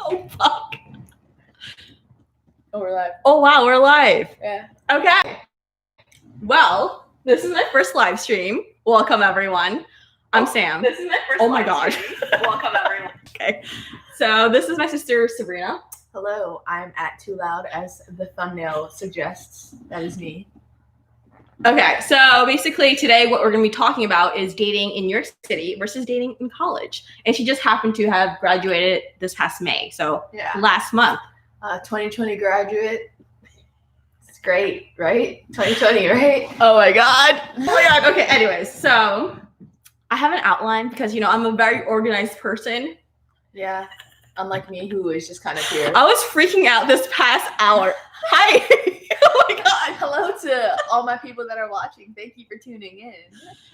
Oh, fuck. Oh, we're live. Oh, wow, we're live. Yeah. Okay. Well, this is my first live stream. Welcome, everyone. I'm Sam. This is my first Oh, my gosh. Welcome, everyone. Okay. So this is my sister, Sabrina. Hello, I'm at Too Loud, as the thumbnail suggests. That is me. Okay, so basically today what we're going to be talking about is dating in New York City versus dating in college. And she just happened to have graduated this past May, so last month. 2020 graduate. It's great, right? 2020, right? Oh my god. Oh my god. Okay, anyways, so I have an outline because, you know, I'm a very organized person. Yeah, unlike me, who is just kind of here. I was freaking out this past hour. Hi. Oh my god. Hello to all my people that are watching. Thank you for tuning in.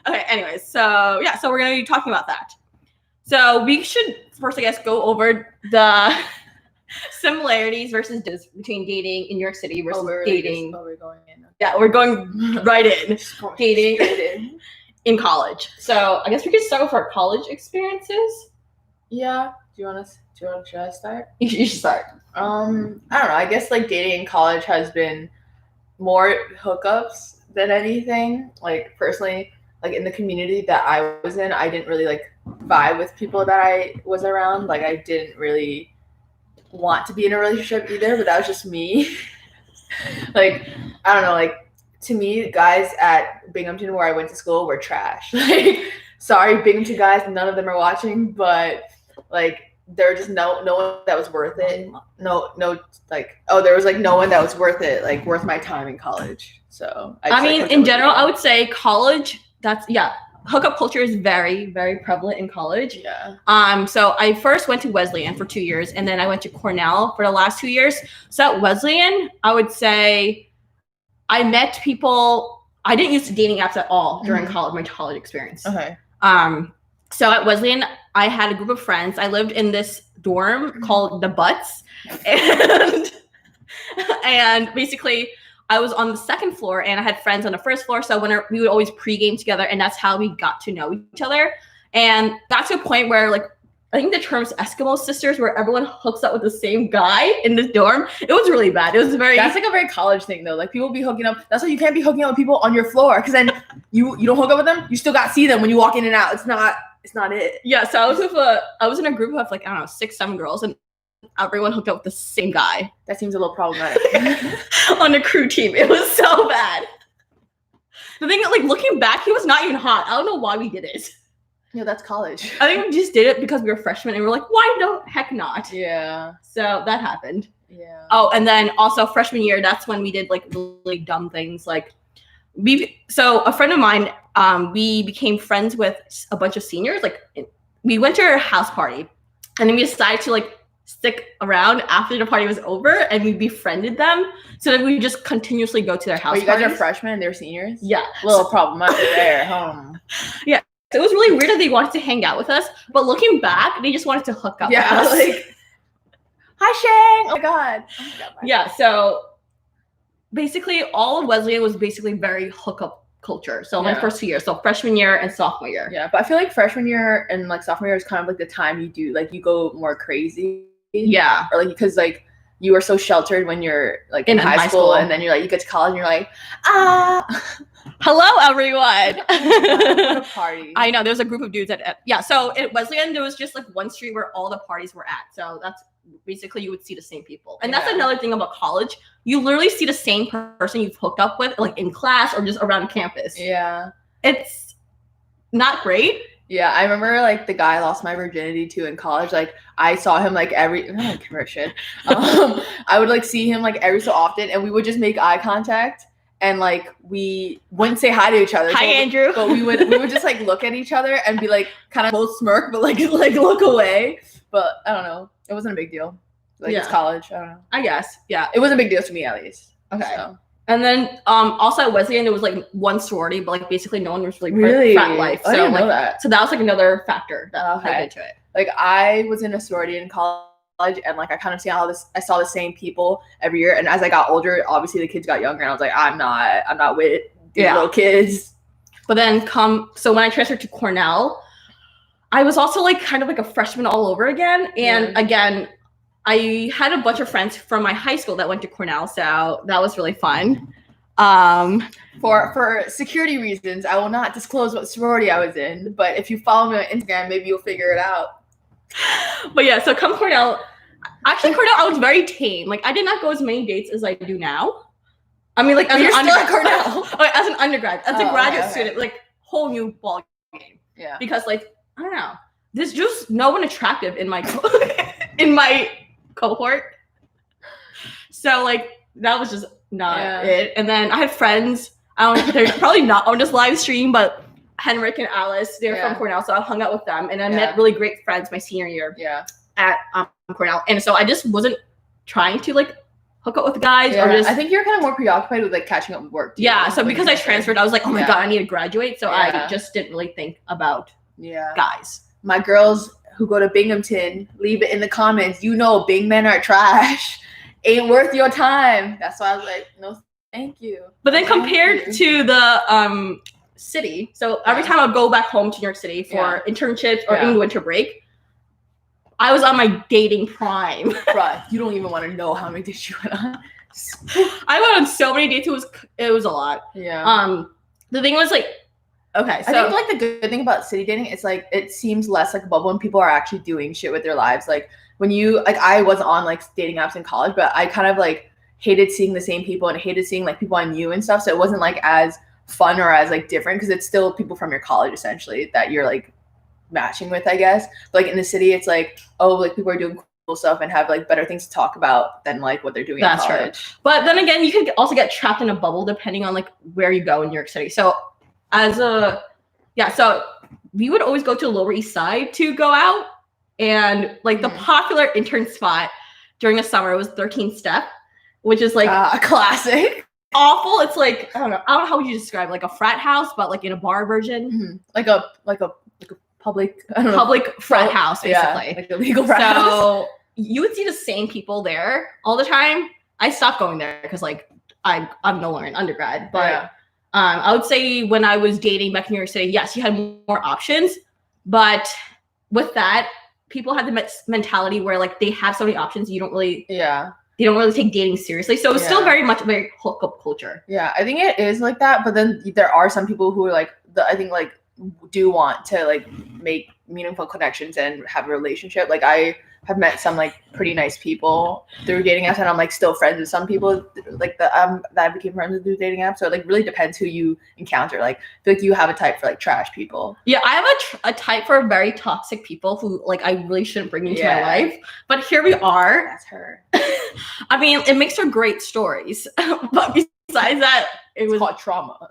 Okay, anyways, so yeah, so we're going to be talking about that. So we should first, I guess, go over the similarities versus between dating in New York City versus dating. We're going in. Yeah, we're going right in. Dating in college. So I guess we could start with our college experiences. Yeah. Should I start? You should start. I don't know. I guess like dating in college has been more hookups than anything. Like personally, like in the community that I was in, I didn't really like vibe with people that I was around. Like I didn't really want to be in a relationship either, but that was just me. Like, I don't know, like to me, guys at Binghamton where I went to school were trash. Like, sorry, Binghamton guys, none of them are watching, but like there was just no one that was worth it. There was like no one that was worth it, like worth my time in college. So I mean, in general, I would say college, hookup culture is very, very prevalent in college. Yeah. So I first went to Wesleyan for 2 years, and then I went to Cornell for the last 2 years. So at Wesleyan, I would say I met people. I didn't use dating apps at all during college, my college experience. Okay. So at Wesleyan, I had a group of friends. I lived in this dorm called the Butts, and basically I was on the second floor, and I had friends on the first floor. So we would always pregame together, and that's how we got to know each other. And that's a point where, like, I think the term is Eskimo sisters, where everyone hooks up with the same guy in this dorm. It was really bad. It was That's like a very college thing, though. Like people be hooking up. That's why you can't be hooking up with people on your floor, because then you don't hook up with them. You still got to see them when you walk in and out. It's not it. Yeah. So I was in a group of like, I don't know, 6-7 girls, and everyone hooked up with the same guy. That seems a little problematic. On the crew team. It was so bad. The thing, like, looking back, he was not even hot. I don't know why we did it. Yeah, that's college. I think we just did it because we were freshmen, and we were like, why the heck not? Yeah. So that happened. Yeah. Oh, and then also freshman year, that's when we did like really dumb things. Like so a friend of mine, we became friends with a bunch of seniors. Like we went to her house party, and then we decided to like stick around after the party was over, and we befriended them so that we just continuously go to their house. You guys are freshmen and they're seniors? Yeah. A little problematic there. Yeah. So it was really weird that they wanted to hang out with us, but looking back, they just wanted to hook up with us. Like, hi, Shang! Oh my god. Yeah, so basically all of Wesleyan was basically very hookup culture. So my first 2 years, so freshman year and sophomore year. Yeah, but I feel like freshman year and like sophomore year is kind of like the time you go more crazy. Yeah. Or like, because like you are so sheltered when you're like in high school, and then you're like, you get to college and you're like, hello everyone. What a party. I know, there's a group of dudes so at Wesleyan there was just like one street where all the parties were at. So that's basically you would see the same people. And that's another thing about college. You literally see the same person you've hooked up with like in class or just around campus. Yeah. It's not great. Yeah, I remember like the guy I lost my virginity to in college. Like I saw him like I don't care about shit. I would like see him like every so often, and we would just make eye contact, and like we wouldn't say hi to each other. Hi, Andrew. But we would just like look at each other and be like kind of both smirk, but like look away. But I don't know. It wasn't a big deal. Like it's college. I don't know. I guess. Yeah. It wasn't a big deal to me at least. Okay. So. And then also at Wesleyan there was like one sorority, but like basically no one was really frat life. So I didn't like know that. So that was like another factor that played into it. Like I was in a sorority in college, and like I kind of I saw the same people every year. And as I got older, obviously the kids got younger, and I was like, I'm not with these little kids. But then so when I transferred to Cornell, I was also like kind of like a freshman all over again. And again, I had a bunch of friends from my high school that went to Cornell, so that was really fun. For security reasons, I will not disclose what sorority I was in, but if you follow me on Instagram, maybe you'll figure it out. But yeah, so come Cornell. Actually, Cornell, I was very tame. Like, I did not go as many dates as I do now. I mean, like, as You're an still at Cornell. as an undergrad, as a graduate okay. student, like, whole new ball game. Yeah. Because, like, I don't know, there's just no one attractive in my in my cohort. So, like, that was just not it. And then I had friends. They're probably not on this live stream, but Henrik and Alice, they're from Cornell, so I hung out with them, and I met really great friends my senior year at Cornell. And so I just wasn't trying to like hook up with guys or just. I think you're kind of more preoccupied with like catching up with work. Too, so like, because I transferred, I was like, oh my god, I need to graduate. So I just didn't really think about guys. My girls who go to Binghamton, leave it in the comments. You know, Bing men are trash. Ain't worth your time. That's why I was like, no, thank you. But then compared to the city, so every time I would go back home to New York City for internships or in the winter break, I was on my dating prime. Bruh, you don't even want to know how many dates you went on. I went on so many dates. It was a lot. Yeah. The thing was like, okay, so I think like the good thing about city dating is like it seems less like a bubble when people are actually doing shit with their lives. Like when you like, I was on like dating apps in college, but I kind of like hated seeing the same people and hated seeing like people I knew and stuff. So it wasn't like as fun or as like different because it's still people from your college essentially that you're like matching with, I guess. But like in the city, it's like, oh, like people are doing cool stuff and have like better things to talk about than like what they're doing in college. True. But then again, you can also get trapped in a bubble depending on like where you go in New York City. So so we would always go to the Lower East Side to go out, and like the popular intern spot during the summer was 13th Step, which is like a classic. Awful. It's like I don't know how would you describe it? Like a frat house, but like in a bar version. Like a public frat house, basically. Like a legal frat house. So you would see the same people there all the time. I stopped going there because like I'm no longer an undergrad, but I would say when I was dating back in New York City, yes, you had more options, but with that, people had the mentality where like they have so many options, you don't really they don't really take dating seriously. So it's still very much a very hookup culture. Yeah, I think it is like that, but then there are some people who are like I think like do want to like make meaningful connections and have a relationship. Like I have met some like pretty nice people through dating apps, and I'm like still friends with some people like that I became friends with through dating apps. So it like really depends who you encounter. Like I feel like you have a type for like trash people. Yeah, I have a type for very toxic people who like I really shouldn't bring into my life. But here we are. That's her. I mean, it makes for great stories. But besides that, it was called trauma.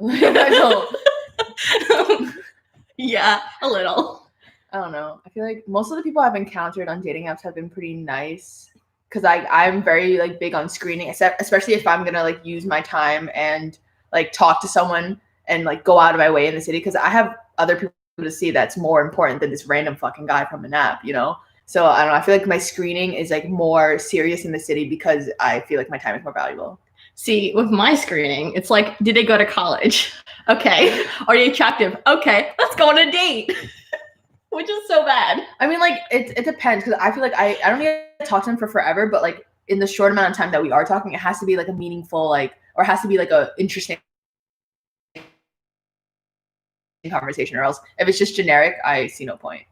Yeah, a little. I don't know. I feel like most of the people I've encountered on dating apps have been pretty nice because I'm very like big on screening, especially if I'm gonna like use my time and like talk to someone and like go out of my way in the city because I have other people to see that's more important than this random fucking guy from an app, you know? So I don't know. I feel like my screening is like more serious in the city because I feel like my time is more valuable. See, with my screening, it's like, did they go to college? Okay. Are they attractive? Okay, let's go on a date. Which is so bad. I mean, like, it depends because I feel like I don't need to talk to them for forever, but like in the short amount of time that we are talking, it has to be like a meaningful, like, or it has to be like a interesting conversation, or else if it's just generic, I see no point.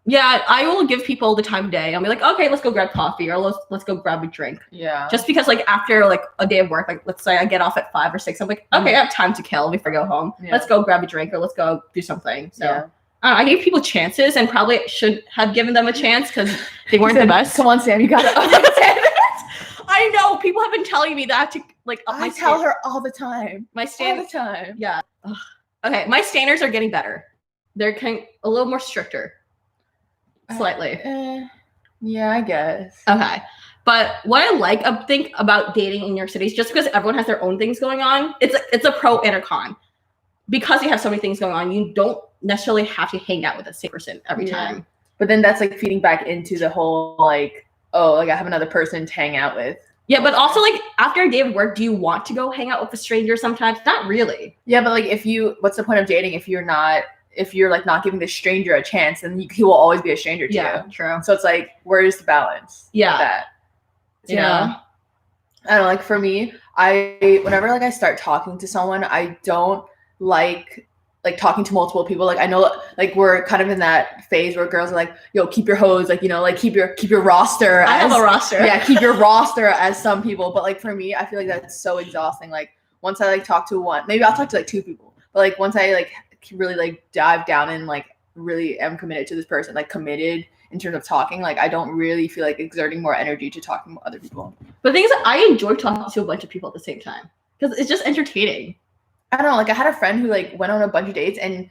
Yeah, I will give people the time of day. I'll be like, okay, let's go grab coffee or let's go grab a drink. Yeah. Just because like after like a day of work, like let's say I get off at 5 or 6, I'm like, okay, I have time to kill before I go home. Yeah. Let's go grab a drink or let's go do something. So I gave people chances and probably should have given them a chance because they weren't the best. Come on, Sam, you gotta understand it. I know people have been telling me that I have to like up my tell her all the time. My standards. All the time. Yeah. Ugh. Okay, my standards are getting better. They're a little more stricter. Slightly. Yeah, I guess. Okay. But what I think about dating in New York City is just because everyone has their own things going on, it's a pro and a con. Because you have so many things going on, you don't necessarily have to hang out with the same person every time. But then that's like feeding back into the whole like, oh, like I have another person to hang out with. Yeah, but also like after a day of work, do you want to go hang out with a stranger sometimes? Not really. Yeah, but like what's the point of dating if you're like not giving the stranger a chance, and he will always be a stranger to you. Yeah, true. So it's like, where's the balance? Yeah. That? you know? I don't know, like for me, whenever like I start talking to someone, I don't like talking to multiple people. Like I know like we're kind of in that phase where girls are like, yo, keep your hose, like, you know, like keep your roster. I have a roster. Yeah, keep your roster as some people. But like for me, I feel like that's so exhausting. Like once I like talk to one, maybe I'll talk to like two people. But like once I like really like dive down and like really am committed to this person, like committed in terms of talking, like I don't really feel like exerting more energy to talking to other people. But the thing is, I enjoy talking to a bunch of people at the same time because it's just entertaining. I don't know, like I had a friend who like went on a bunch of dates and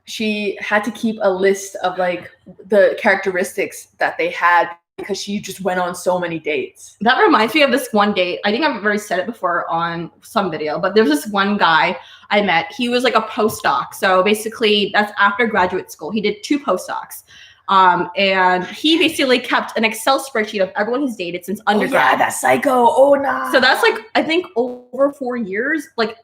she had to keep a list of like the characteristics that they had because she just went on so many dates. That reminds me of this one date. I think I've already said it before on some video, but there was this one guy I met. He was like a postdoc. So basically that's after graduate school. He did 2 postdocs. And he basically kept an Excel spreadsheet of everyone he's dated since undergrad. Oh, yeah, that's psycho. Oh, nah. So that's like, I think over 4 years, like,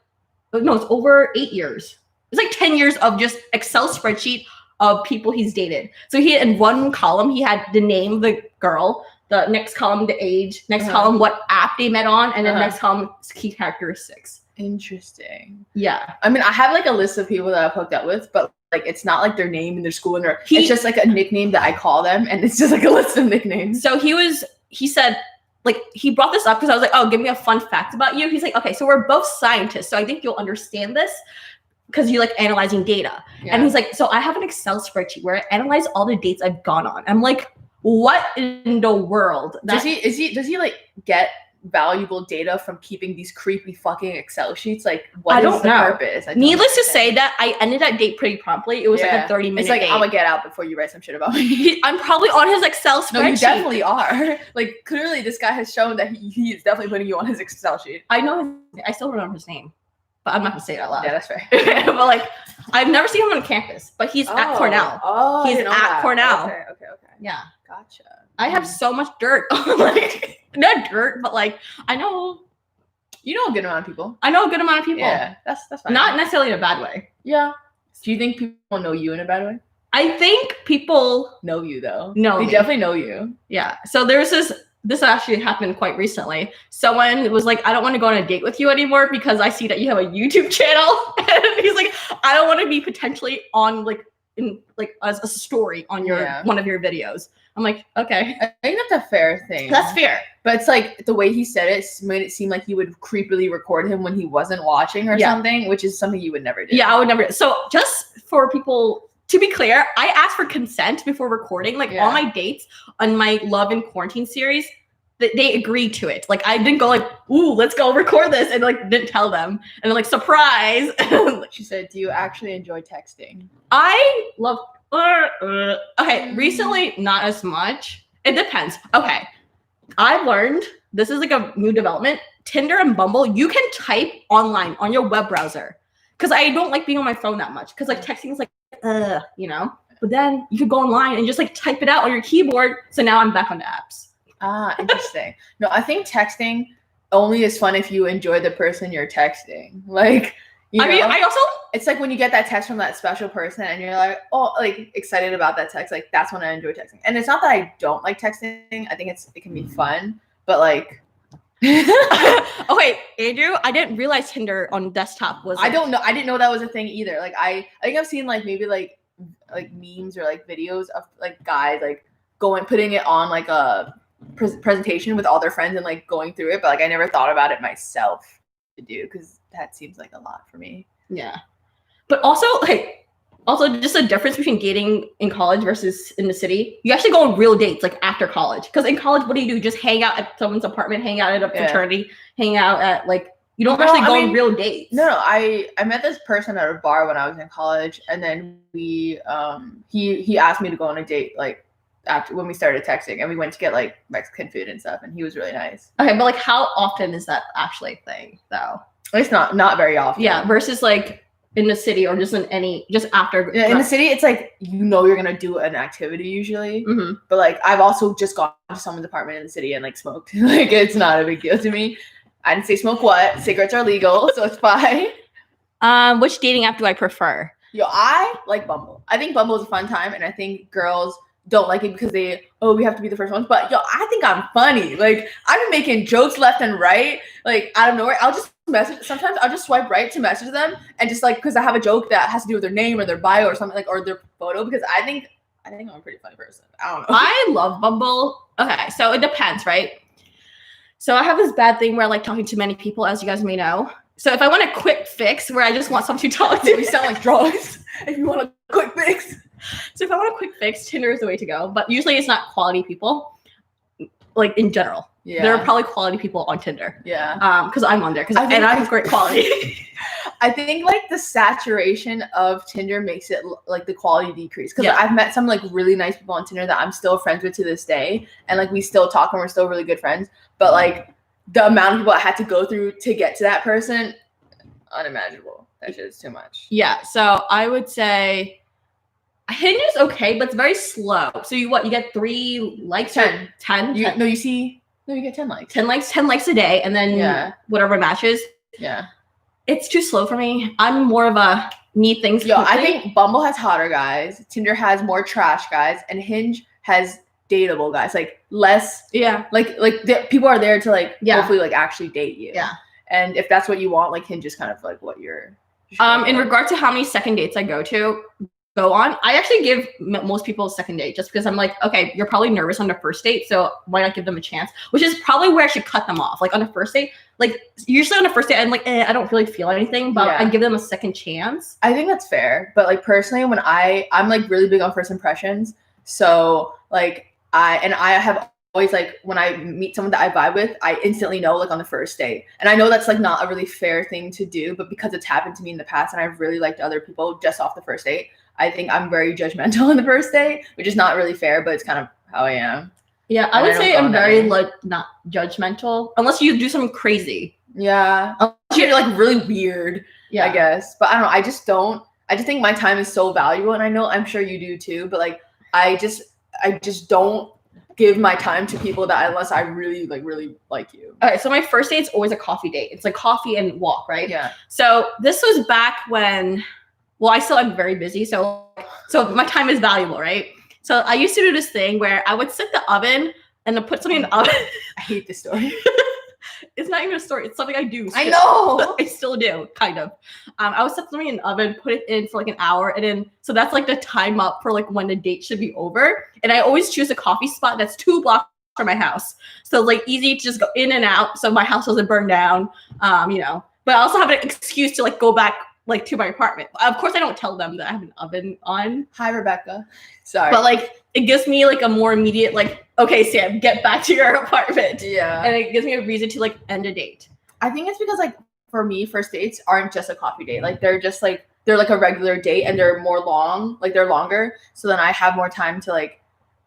no, it's over 8 years. It's like 10 years of just Excel spreadsheet of people he's dated. So he had in one column, he had the name of the girl, the next column, the age, next column, what app they met on, and then next column, key characteristics. Interesting. Yeah. I mean, I have like a list of people that I've hooked up with, but like it's not like their name and their school and it's just like a nickname that I call them, and it's just like a list of nicknames. So he said, like, he brought this up because I was like, oh, give me a fun fact about you. He's like, okay, so we're both scientists, so I think you'll understand this because you like analyzing data. Yeah. And he's like, so I have an Excel spreadsheet where I analyze all the dates I've gone on. I'm like, what in the world? Does he like get valuable data from keeping these creepy fucking Excel sheets? Like, what is the purpose? Needless to say that I ended that date pretty promptly. It was like a 30-minute It's like, date. I'm gonna get out before you write some shit about me. I'm probably on his Excel spreadsheet. No, you definitely are. Like, clearly this guy has shown that he is definitely putting you on his Excel sheet. I know I still remember his name, but I'm not gonna say it out loud. Yeah, that's fair. But like, I've never seen him on campus, but he's at Cornell. Oh, he's at Cornell. Okay. Yeah. Gotcha. I have so much dirt on, like, not dirt, but like, I know. You know a good amount of people. I know a good amount of people. Yeah, that's fine. Not necessarily in a bad way. Yeah. Do you think people know you in a bad way? I think people know you though. No, they definitely know you. Yeah. So there's this actually happened quite recently. Someone was like, I don't want to go on a date with you anymore because I see that you have a YouTube channel. And he's like, I don't want to be potentially on like in like as a story on your one of your videos. I'm like, okay. I think that's a fair thing. That's fair. But it's like the way he said it made it seem like you would creepily record him when he wasn't watching or something, which is something you would never do. Yeah, I would never. So just for people to be clear, I asked for consent before recording. Like all my dates on my Love and Quarantine series, they agreed to it. Like I didn't go like, ooh, let's go record this, and like didn't tell them. And then like, surprise. She said, do you actually enjoy texting? I love okay, recently not as much. It depends. Okay. I've learned, this is like a new development, Tinder and Bumble, you can type online on your web browser. Because I don't like being on my phone that much. Because like texting is like, you know. But then you could go online and just like type it out on your keyboard. So now I'm back on the apps. Ah, interesting. No, I think texting only is fun if you enjoy the person you're texting. Like, you know, I also, it's like when you get that text from that special person and you're like, oh, like excited about that text. Like that's when I enjoy texting. And it's not that I don't like texting. I think it can be fun, but like. Okay, Andrew, I didn't realize Tinder on desktop was. I don't know. I didn't know that was a thing either. Like I think I've seen like maybe like memes or like videos of like guys like putting it on like a presentation with all their friends and like going through it. But like I never thought about it myself to do because that seems like a lot for me. Yeah. But also just a difference between dating in college versus in the city. You actually go on real dates like after college. Because in college, what do? You just hang out at someone's apartment, hang out at a fraternity, hang out at like you don't actually go on real dates. No, I met this person at a bar when I was in college, and then we he asked me to go on a date like after when we started texting, and we went to get like Mexican food and stuff, and he was really nice. Okay, but like how often is that actually a thing though? It's not very often. Yeah, versus like in the city or just just after. Yeah, in the city, it's like you're gonna do an activity usually. Mm-hmm. But like I've also just gone to someone's apartment in the city and like smoked. Like it's not a big deal to me. I didn't say smoke what. Cigarettes are legal, so it's fine. Which dating app do I prefer? Yo, I like Bumble. I think Bumble is a fun time, and I think girls don't like it because we have to be the first ones. But yo, I think I'm funny. Like, I've been making jokes left and right, like out of nowhere. I'll just message. Sometimes I'll just swipe right to message them, and just like because I have a joke that has to do with their name or their bio or something, like, or their photo, because I think I'm a pretty funny person. I don't know. I love Bumble. Okay, so it depends, right? So I have this bad thing where I like talking to many people, as you guys may know. So if I want a quick fix where I just want someone to talk to, We sound like drugs. If you want a quick fix. So if I want a quick fix, Tinder is the way to go. But usually it's not quality people, like in general. Yeah. There are probably quality people on Tinder. Yeah. Because I'm on there. And I'm great quality. I think like the saturation of Tinder makes it like the quality decrease. Because I've met some like really nice people on Tinder that I'm still friends with to this day. And like we still talk and we're still really good friends. But like the amount of people I had to go through to get to that person, unimaginable. That shit is too much. Yeah. So I would say Hinge is okay, but it's very slow. So you get 3 likes? 10. 10? You get 10 likes. 10 likes a day, and then whatever matches. Yeah. It's too slow for me. I'm more of a need things Yo, quickly. I think Bumble has hotter guys, Tinder has more trash guys, and Hinge has dateable guys. Like less people are there to like hopefully like actually date you. Yeah. And if that's what you want, like Hinge is kind of like what you're in regard to how many second dates I go on, I actually give most people a second date just because I'm like, okay, you're probably nervous on the first date, so why not give them a chance? Which is probably where I should cut them off. Like on the first date, like usually on the first date, I'm like, I don't really feel anything, but I give them a second chance. I think that's fair, but like personally, when I'm like really big on first impressions, so like I have always like when I meet someone that I vibe with, I instantly know like on the first date. And I know that's like not a really fair thing to do, but because it's happened to me in the past and I've really liked other people just off the first date, I think I'm very judgmental on the first date, which is not really fair, but it's kind of how I am. Yeah, I would say I'm very like not judgmental unless you do something crazy. Yeah, unless you're like really weird. Yeah, I guess. But I don't know. I just think my time is so valuable, and I'm sure you do too. But like, I just don't give my time to people that unless I really like you. Okay, so my first date's always a coffee date. It's like coffee and walk, right? Yeah. So this was back when, I still am very busy, so my time is valuable, right? So I used to do this thing where I would set the oven and then put something in the oven. I hate this story. It's not even a story. It's something I do. I know. I still do, kind of. I would set something in the oven, put it in for like an hour, and then so that's like the time up for like when the date should be over. And I always choose a coffee spot that's 2 blocks from my house, so it's like easy to just go in and out, so my house doesn't burn down. But I also have an excuse to like go back like to my apartment. Of course, I don't tell them that I have an oven on. Hi, Rebecca. Sorry. But like it gives me like a more immediate like, okay, Sam, get back to your apartment. Yeah. And it gives me a reason to like end a date. I think it's because like for me, first dates aren't just a coffee date. Like they're like a regular date and they're more long, like they're longer. So then I have more time to like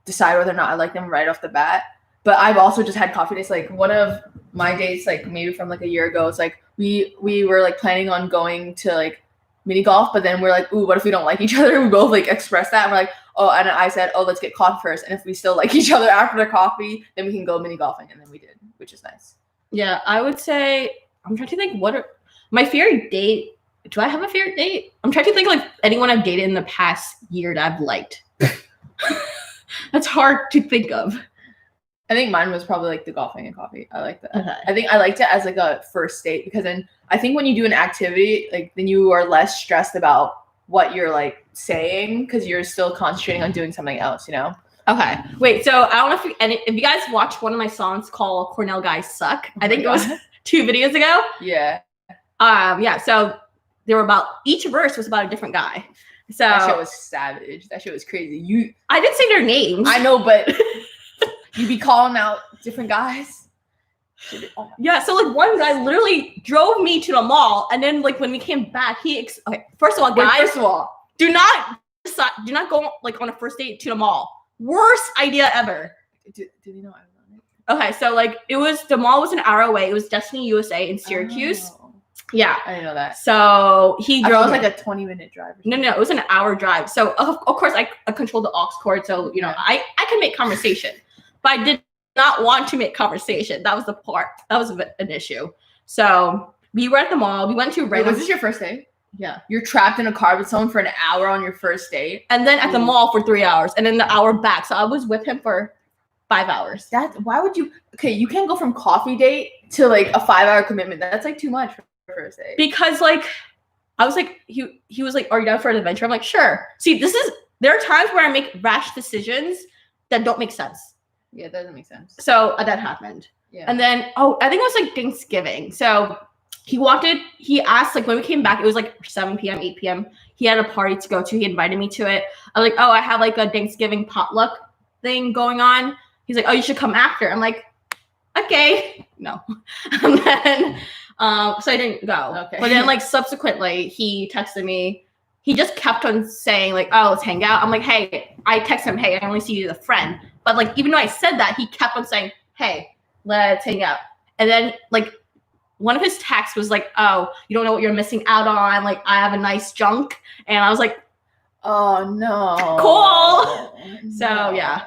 decide whether or not I like them right off the bat. But I've also just had coffee dates. Like one of my dates, like maybe from like a year ago, it's like we were like planning on going to like mini golf, but then we're like, ooh, what if we don't like each other? We both like express that. And we're like, oh, and I said, oh, let's get coffee first. And if we still like each other after the coffee, then we can go mini golfing. And then we did, which is nice. Yeah, I would say, I'm trying to think my favorite date. Do I have a favorite date? I'm trying to think like anyone I've dated in the past year that I've liked. That's hard to think of. I think mine was probably like the golfing and coffee. I like that. Okay. I think I liked it as like a first date because then I think when you do an activity, like then you are less stressed about what you're like saying because you're still concentrating on doing something else, you know? Okay. Wait, so I don't know if you guys watched one of my songs called Cornell Guys Suck. I think it was 2 videos ago. Yeah. Yeah. So they were about, each verse was about a different guy. So that shit was savage. That shit was crazy. I didn't say their names. I know, but you be calling out different guys. Yeah, so like one guy literally drove me to the mall, and then like when we came back, okay. First of all, guys, do not go like on a first date to the mall. Worst idea ever. Did you know I was on it? Okay, so like the mall was an hour away. It was Destiny USA in Syracuse. Oh. Yeah, I didn't know that. So he drove. It was like a 20-minute drive. No, it was an hour drive. So of course I controlled the aux cord, so I can make conversation, but I did not want to make conversation. That was the part. That was an issue. So we were at the mall. We went to. Wait, was this your first date? Yeah. You're trapped in a car with someone for an hour on your first date. And then at the mall for 3 hours, and then the hour back. So I was with him for 5 hours. Why would you? Okay, you can't go from coffee date to like a 5-hour commitment. That's like too much for first date. Because like, I was like, he was like, "Are you down for an adventure?" I'm like, "Sure." See, there are times where I make rash decisions that don't make sense. Yeah, that doesn't make sense. So that happened. Yeah. And then, I think it was like Thanksgiving. So he asked, like, when we came back, it was like 7 p.m., 8 p.m. He had a party to go to. He invited me to it. I was like, "Oh, I have like a Thanksgiving potluck thing going on." He's like, "Oh, you should come after." I'm like, "Okay." No. And then, so I didn't go. Okay. But then, like, subsequently, he texted me. He just kept on saying, like, "Oh, let's hang out." I'm like, "Hey," I text him, "Hey, I only see you as a friend." But, like, even though I said that, he kept on saying, "Hey, let's hang out." And then, like, one of his texts was like, "Oh, you don't know what you're missing out on. Like, I have a nice junk." And I was like, "Oh, no. Cool." So, yeah.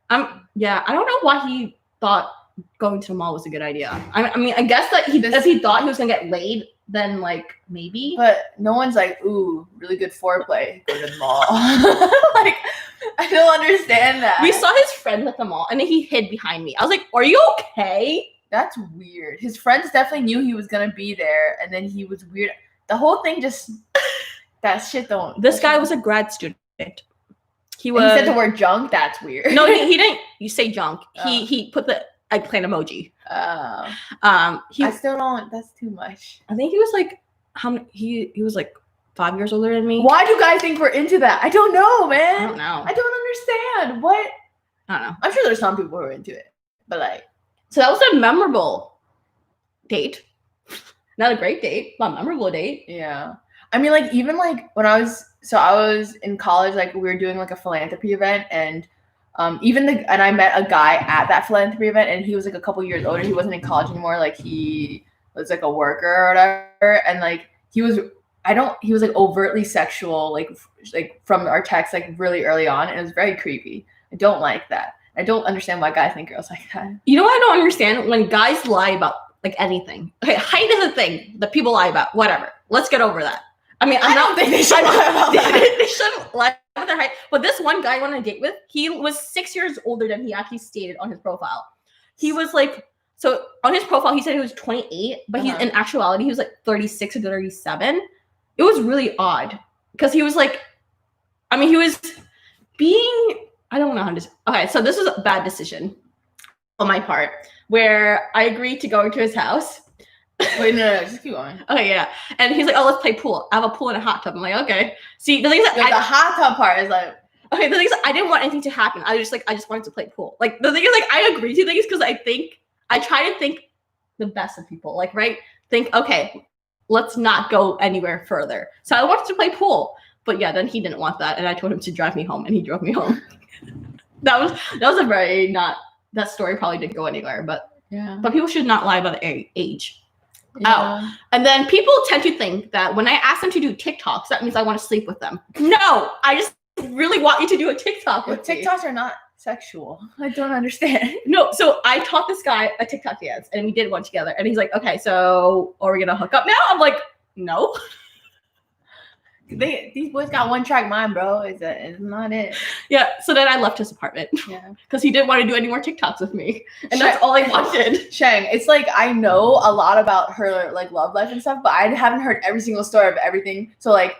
I don't know why he thought going to the mall was a good idea. I mean, I guess that if he thought he was gonna get laid, then like maybe. But no one's like, "Ooh, really good foreplay. Go to the mall." Like, I don't understand that. We saw his friend at the mall, and then he hid behind me. I was like, "Are you okay?" That's weird. His friends definitely knew he was gonna be there, and then he was weird. The whole thing just that shit don't. This guy was a grad student. He said the word junk. That's weird. No, he didn't. You say junk. Oh. He put the eggplant emoji. I still don't. That's too much. I think he was like he was like 5 years older than me. Why do guys think we're into that? I don't know, man. I don't know. I don't understand. What? I don't know. I'm sure there's some people who are into it, but like, so that was a memorable date. Not a great date, but a memorable date. Yeah. I mean, like, even like when I was in college, like we were doing like a philanthropy event, and and I met a guy at that philanthropy event, and he was like a couple years older. He wasn't in college anymore. Like, he was like a worker or whatever, and like he was like overtly sexual, like from our text, like really early on, and it was very creepy. I don't like that. I don't understand why guys think girls like that. You know what I don't understand? When guys lie about like anything. Okay, height is a thing that people lie about. Whatever. Let's get over that. I mean, I don't think they should lie about that. They shouldn't lie about their height. But this one guy I went on a date with, he was 6 years older than he actually stated on his profile. He was like, so on his profile, he said he was 28, but he's in actuality, he was like 36 or 37. It was really odd because he was like, I mean, he was being, I don't know how to, okay, so this was a bad decision on my part where I agreed to go to his house. Wait, no, just keep going. Okay, yeah. And he's like, "Oh, let's play pool. I have a pool and a hot tub." I'm like, "Okay." See, the thing is, the hot tub part is like, okay. The thing is, I didn't want anything to happen. I just wanted to play pool. Like, the thing is, like, I agree to things because I try to think the best of people. Like, right? Think, okay, let's not go anywhere further. So I wanted to play pool, but yeah, then he didn't want that, and I told him to drive me home, and he drove me home. that was a very not. That story probably didn't go anywhere, but yeah. But people should not lie about their age. Yeah. Oh, and then people tend to think that when I ask them to do TikToks, that means I want to sleep with them. No, I just really want you to do a TikTok with me. TikToks are not sexual. I don't understand. No, so I taught this guy a TikTok dance, and we did one together. And he's like, "Okay, so are we gonna hook up now?" I'm like, "No." These boys got one track mind, bro. It's not it. Yeah. So then I left his apartment. Yeah. Because he didn't want to do any more TikToks with me, and that's all I wanted. Shang, it's like I know a lot about her like love life and stuff, but I haven't heard every single story of everything. So like,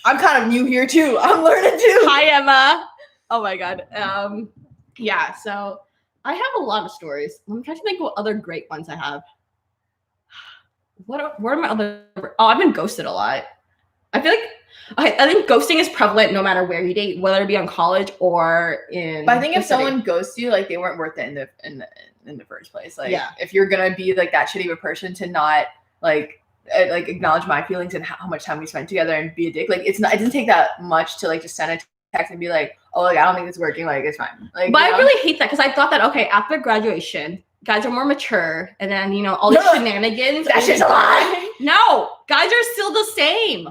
I'm kind of new here too. I'm learning too. Hi, Emma. Oh my god. Yeah. So I have a lot of stories. I'm trying to think what other great ones I have. What are my other? Oh, I've been ghosted a lot. I feel like. I think ghosting is prevalent no matter where you date, whether it be on college or in. But I think if someone ghosts you, like they weren't worth it in the first place. Like, if you're gonna be like that shitty of a person to not like acknowledge my feelings and how much time we spent together and be a dick, like it doesn't take that much to like just send a text and be like, "Oh, like I don't think it's working. Like it's fine." Like, but I really hate that because I thought that after graduation, guys are more mature, and then all these shenanigans. That's just a lie. No, guys are still the same.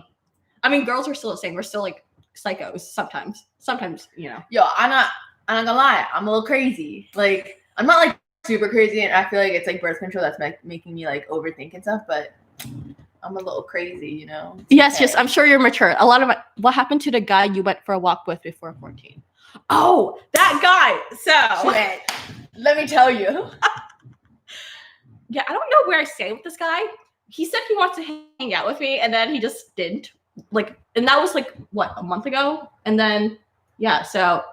I mean, girls are still the same. We're still like psychos sometimes. Sometimes, Yo, I'm not gonna lie. I'm a little crazy. Like, I'm not like super crazy, and I feel like it's like birth control that's making me like overthink and stuff. But I'm a little crazy, you know. It's Yes, okay. yes, I'm sure you're mature. A lot of what happened to the guy you went for a walk with before 14? Oh, that guy. So Let me tell you. yeah, I don't know where I stand with this guy. He said he wants to hang out with me, and then he just didn't. Like, and that was like what, a month ago? And then yeah, so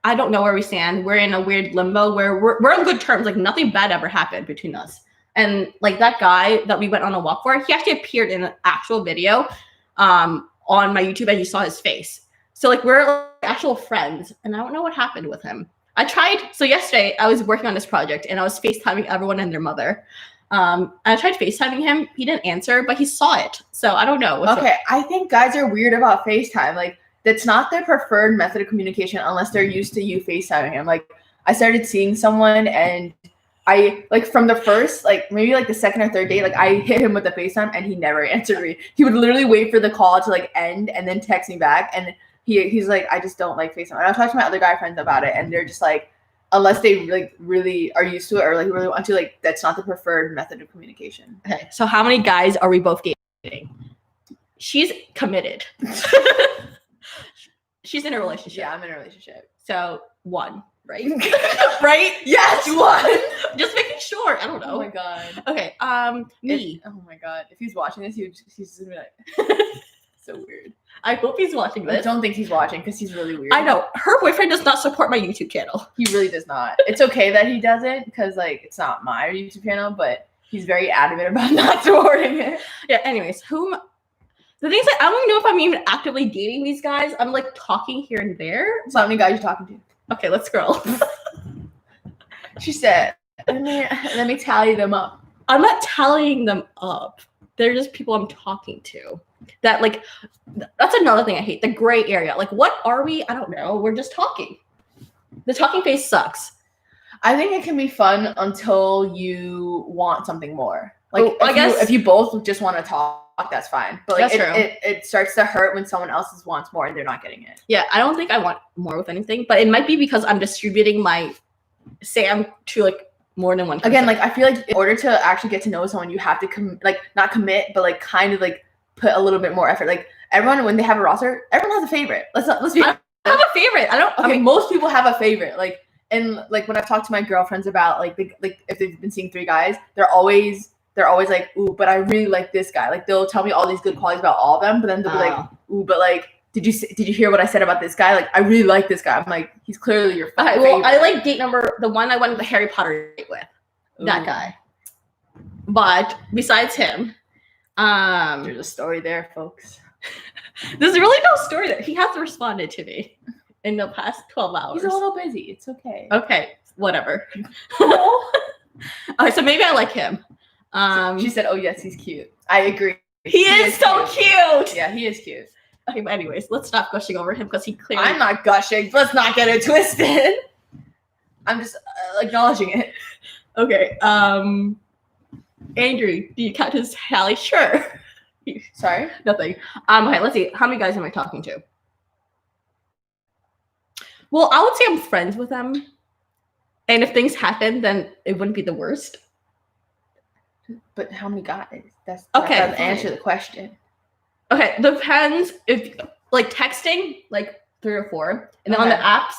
I don't know where we stand. We're in a weird limbo where we're on good terms. Like nothing bad ever happened between us. And like that guy that we went on a walk for, he actually appeared in an actual video on my YouTube, and you saw his face. So like we're like, actual friends, and I don't know what happened with him. I tried. So yesterday I was working on this project, and I was FaceTiming everyone and their mother. I tried FaceTiming him. He didn't answer, but he saw it. So I don't know. Okay, I think guys are weird about FaceTime. Like that's not their preferred method of communication unless they're used to you FaceTiming him. Like I started seeing someone, and I like from the first, like maybe like the second or third day, like I hit him with the FaceTime and he never answered me. He would literally wait for the call to like end and then text me back. And he's like, I just don't like FaceTime. And I'll talk to my other guy friends about it, and they're just like, unless they like really are used to it or like really want to, like that's not the preferred method of communication. Okay, so how many guys are we both dating? She's committed. She's in a relationship. Yeah, I'm in a relationship. So 1, right? Right? Yes, 1. Just making sure. I don't know. Oh my god. Okay. Me. Oh my god. If he's watching this, he's just gonna be like, so weird. I hope he's watching this. I don't think he's watching because he's really weird. I know. Her boyfriend does not support my YouTube channel. He really does not. It's okay that he doesn't because like it's not my YouTube channel, but he's very adamant about not supporting it. Yeah. Anyways, the thing is, like, I don't even know if I'm even actively dating these guys. I'm like talking here and there. So how many guys you talking to? Okay, let's scroll. She said, let me tally them up. I'm not tallying them up. They're just people I'm talking to. That like, that's another thing I hate. The gray area. Like, what are we? I don't know. We're just talking. The talking phase sucks. I think it can be fun until you want something more. Like, I guess if you both just want to talk, that's fine. But like, that's true. It starts to hurt when someone else wants more and they're not getting it. Yeah, I don't think I want more with anything, but it might be because I'm distributing my Sam to like more than one person. Again, like I feel like in order to actually get to know someone, you have to not commit, but like kind of like put a little bit more effort. Like everyone, when they have a roster, everyone has a favorite. Let's be. I don't have a favorite. I mean, most people have a favorite. Like, and like when I've talked to my girlfriends about like if they've been seeing 3 guys, they're always like, ooh, but I really like this guy. Like they'll tell me all these good qualities about all of them, but then they'll be like, ooh, but like, did you hear what I said about this guy? Like, I really like this guy. I'm like, he's clearly your favorite. Well, I like the one I went on the Harry Potter date with. Ooh. That guy. But besides him, there's a story there, folks. There's really no story there. He hasn't responded to me in the past 12 hours. He's a little busy. It's okay. Okay, whatever. Okay, so maybe I like him. She said, "Oh yes, he's cute." I agree. He is so cute. Yeah, he is cute. Okay, but anyways, let's stop gushing over him because he clearly. I'm not gushing. Let's not get it twisted. I'm just acknowledging it. Okay. Andrew, do you count his tally? Sure. Sorry. Nothing. Okay, let's see. How many guys am I talking to? Well, I would say I'm friends with them, and if things happen, then it wouldn't be the worst. But how many guys? That okay. Doesn't answer the question. Okay, depends. If like texting, like 3 or 4, and then on the apps,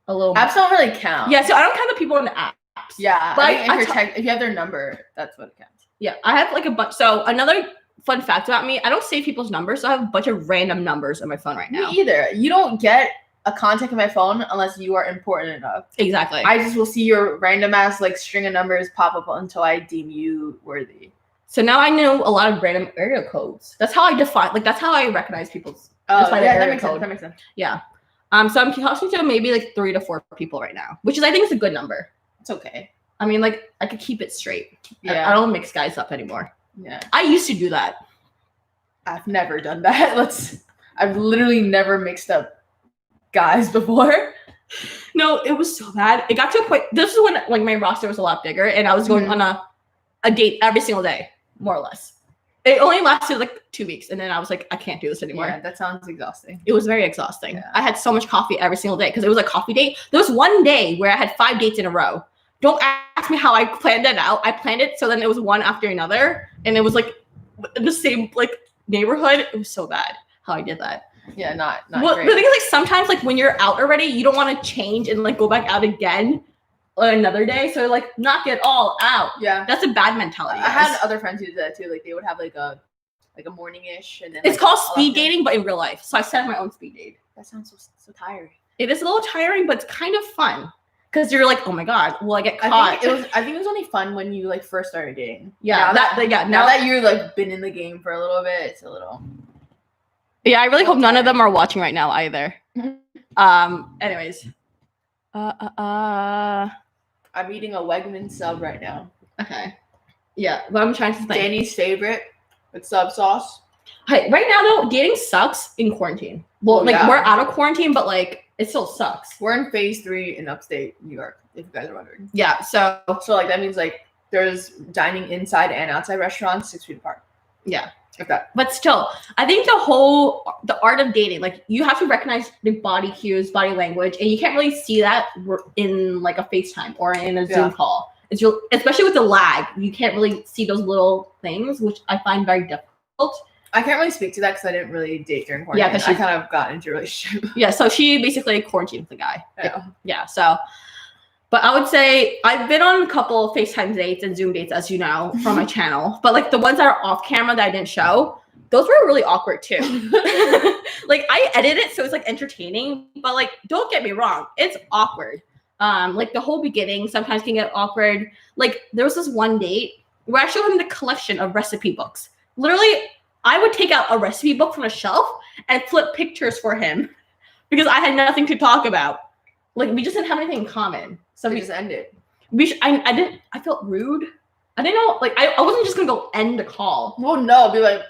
a little. Apps don't really count. Yeah, so I don't count the people on the apps. Yeah, but if you have their number, that's what counts. Yeah, I have like a bunch. So another fun fact about me, I don't save people's numbers, so I have a bunch of random numbers on my phone right now. Me either. You don't get a contact in my phone unless you are important enough. Exactly. I just will see your random ass like string of numbers pop up until I deem you worthy. So now I know a lot of random area codes. That's how I define, like that's how I recognize people's. Oh, yeah, that makes sense. That makes sense. Yeah. So I'm talking to maybe like 3 to 4 people right now, which is I think is a good number. It's okay. I mean, like I could keep it straight. Yeah. I don't mix guys up anymore. Yeah. I used to do that. I've never done that. I've literally never mixed up guys before. No, it was so bad. It got to a point. This is when like my roster was a lot bigger, and I was going on a date every single day, more or less. It only lasted like 2 weeks, and then I was like, I can't do this anymore. Yeah, that sounds exhausting. It was very exhausting. Yeah. I had so much coffee every single day because it was a coffee date. There was one day where I had 5 dates in a row. Don't ask me how I planned it out. I planned it so then it was one after another, and it was like in the same like neighborhood. It was so bad how I did that. Yeah, not Well, great. the thing is, like, sometimes like when you're out already, you don't want to change and like go back out again another day. So like knock it all out. Yeah, that's a bad mentality. I had other friends who did that too. Like they would have like a morning-ish, and then it's like, called speed dating, but in real life. So I set up my own speed date. That sounds so tiring. It is a little tiring, but it's kind of fun because you're like, oh my god, will I get caught? I think it was only fun when you like first started dating. Yeah, now that you're like been in the game for a little bit, it's a little. Yeah, I really hope none of them are watching right now either. Anyways. I'm eating a Wegman sub right now. Okay. Yeah, but I'm trying to think. Danny's favorite with sub sauce. Hey, right now though, dating sucks in quarantine. Well, we're out of quarantine, but like it still sucks. We're in phase 3 in upstate New York, if you guys are wondering. Yeah, so like that means like there's dining inside and outside restaurants 6 feet apart. Yeah. Okay. But still, I think the art of dating, like you have to recognize the body cues, body language, and you can't really see that in like a FaceTime or in a Zoom call. It's real, especially with the lag. You can't really see those little things, which I find very difficult. I can't really speak to that because I didn't really date during quarantine. Yeah, because I kind of got into a relationship. Yeah, so she basically quarantined with the guy. Yeah. Yeah, so. But I would say I've been on a couple of FaceTime dates and Zoom dates, as you know, from my channel. But like the ones that are off camera that I didn't show, those were really awkward too. Like I edit it so it's like entertaining, but like don't get me wrong, it's awkward. Like the whole beginning sometimes can get awkward. Like there was this one date where I showed him the collection of recipe books. Literally, I would take out a recipe book from a shelf and flip pictures for him because I had nothing to talk about. Like we just didn't have anything in common. So we just ended. I felt rude. I didn't know, like I wasn't just gonna go end the call. Well, no, be like,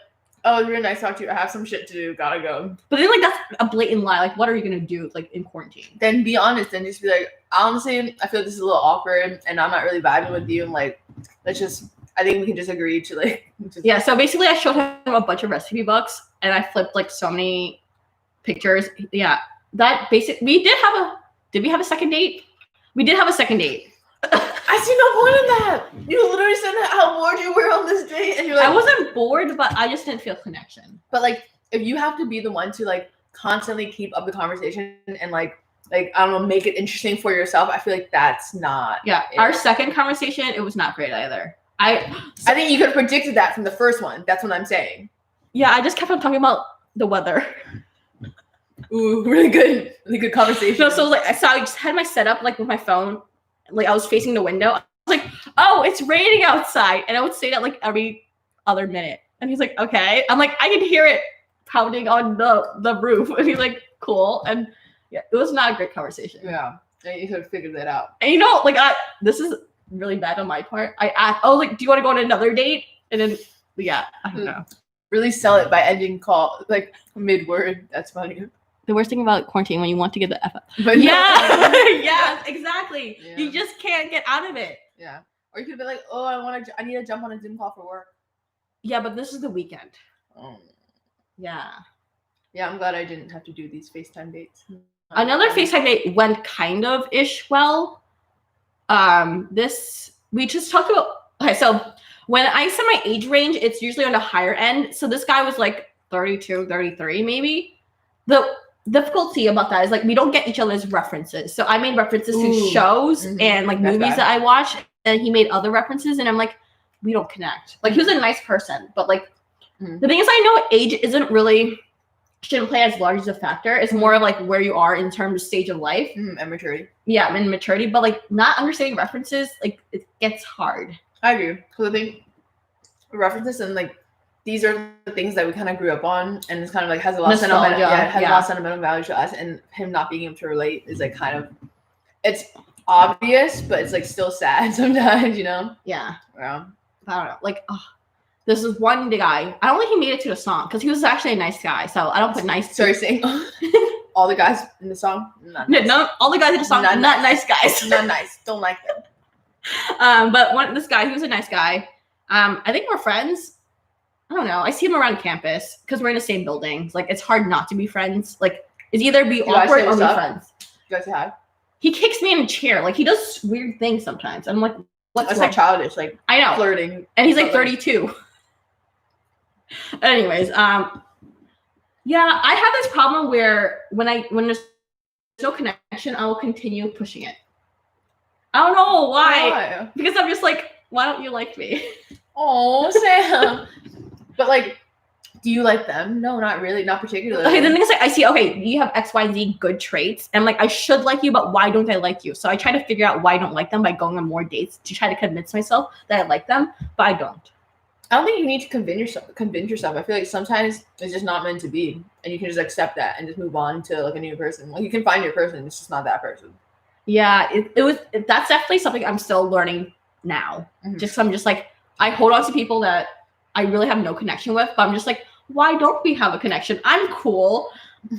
oh, it's really nice to talk to you. I have some shit to do. Gotta go. But then like that's a blatant lie. Like, what are you gonna do like in quarantine? Then be honest and just be like, honestly, I feel this is a little awkward and I'm not really vibing with you. And like, I think we can just agree to like. Yeah. So basically, I showed him a bunch of recipe books and I flipped like so many pictures. Yeah. Did we have a second date? We did have a second date. I see no point in that. You literally said how bored you were on this date, and you're like, I wasn't bored, but I just didn't feel connection. But like, if you have to be the one to like constantly keep up the conversation and like I don't know, make it interesting for yourself, I feel like that's not. Yeah, our second conversation, it was not great either. I think you could have predicted that from the first one. That's what I'm saying. Yeah, I just kept on talking about the weather. Ooh, really good conversation. No, so I just had my setup like with my phone, like I was facing the window. I was like, "Oh, it's raining outside," and I would say that like every other minute. And he's like, "Okay." I'm like, "I can hear it pounding on the roof," and he's like, "Cool." And yeah, it was not a great conversation. Yeah, you could have figured that out. And this is really bad on my part. I asked, "Oh, like, do you want to go on another date?" And then I don't know. Really sell it by ending call like mid-word. That's funny. The worst thing about quarantine when you want to get the F up. But yeah, yeah, exactly. Yeah. You just can't get out of it. Yeah. Or you could be like, oh, I need to jump on a Zoom call for work. Yeah, but this is the weekend. Oh. Yeah. Yeah, I'm glad I didn't have to do these FaceTime dates. Another FaceTime date went kind of ish well. We just talked about, okay, so when I said my age range, it's usually on the higher end. So this guy was like 32, 33 maybe. The difficulty about that is like we don't get each other's references. So I made references to shows and like movies that I watched, and he made other references, and I'm like, we don't connect. Like he was a nice person, but like the thing is, I know age shouldn't play as large as a factor. It's more of like where you are in terms of stage of life and maturity. Yeah, and maturity, but like not understanding references, like it gets hard. I agree, because I think references and like these are the things that we kind of grew up on, and it's kind of like has a lot of sentimental, a lot of sentimental value to us, and him not being able to relate is like kind of, it's obvious, but it's like still sad sometimes, you know? Yeah. Yeah. I don't know. Like, this is one guy. I don't think he made it to the song because he was actually a nice guy. So I don't put nice. Sorry, saying all the guys in the song. No, all the guys in the song not nice guys. Not nice. Don't like them. But this guy, he was a nice guy. I think we're friends. I don't know. I see him around campus because we're in the same buildings. Like, it's hard not to be friends. Like, it's either be awkward or be friends. You guys say hi? He kicks me in a chair. Like, he does weird things sometimes. I'm like, what's like childish, like I know flirting. And he's like 32. Anyways, yeah, I have this problem where when there's no connection, I will continue pushing it. I don't know why. Because I'm just like, why don't you like me? Oh, Sam. But like, do you like them? No, not really. Not particularly. Okay, the thing is, like, I see, okay, you have X, Y, Z good traits. And like, I should like you, but why don't I like you? So I try to figure out why I don't like them by going on more dates to try to convince myself that I like them, but I don't. I don't think you need to convince yourself. I feel like sometimes it's just not meant to be, and you can just accept that and just move on to like a new person. Like you can find your person, it's just not that person. Yeah, that's definitely something I'm still learning now. Just I'm just like, I hold on to people that I really have no connection with, but I'm just like, why don't we have a connection? I'm cool.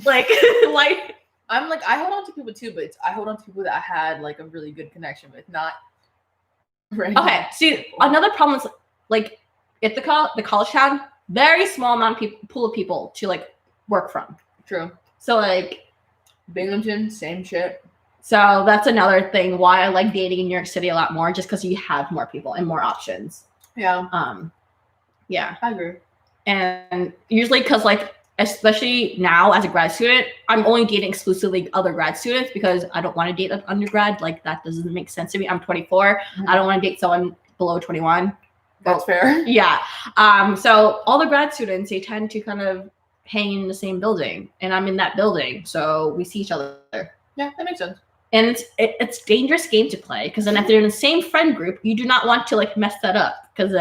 Like, like I'm like, I hold on to people too, but I hold on to people that I had like a really good connection with, not. Okay, see, another problem is like, at the college town, very small amount of pool of people to like work from. True. So like Binghamton, same shit. So that's another thing why I like dating in New York City a lot more, just because you have more people and more options. Yeah. Yeah. I agree. And usually because like, especially now as a grad student, I'm only dating exclusively other grad students because I don't want to date an undergrad. Like that doesn't make sense to me. I'm 24. I don't want to date someone below 21. That's fair. Yeah. So all the grad students, they tend to kind of hang in the same building, and I'm in that building, so we see each other. Yeah, that makes sense. And it's dangerous game to play because then if they're in the same friend group, you do not want to like mess that up because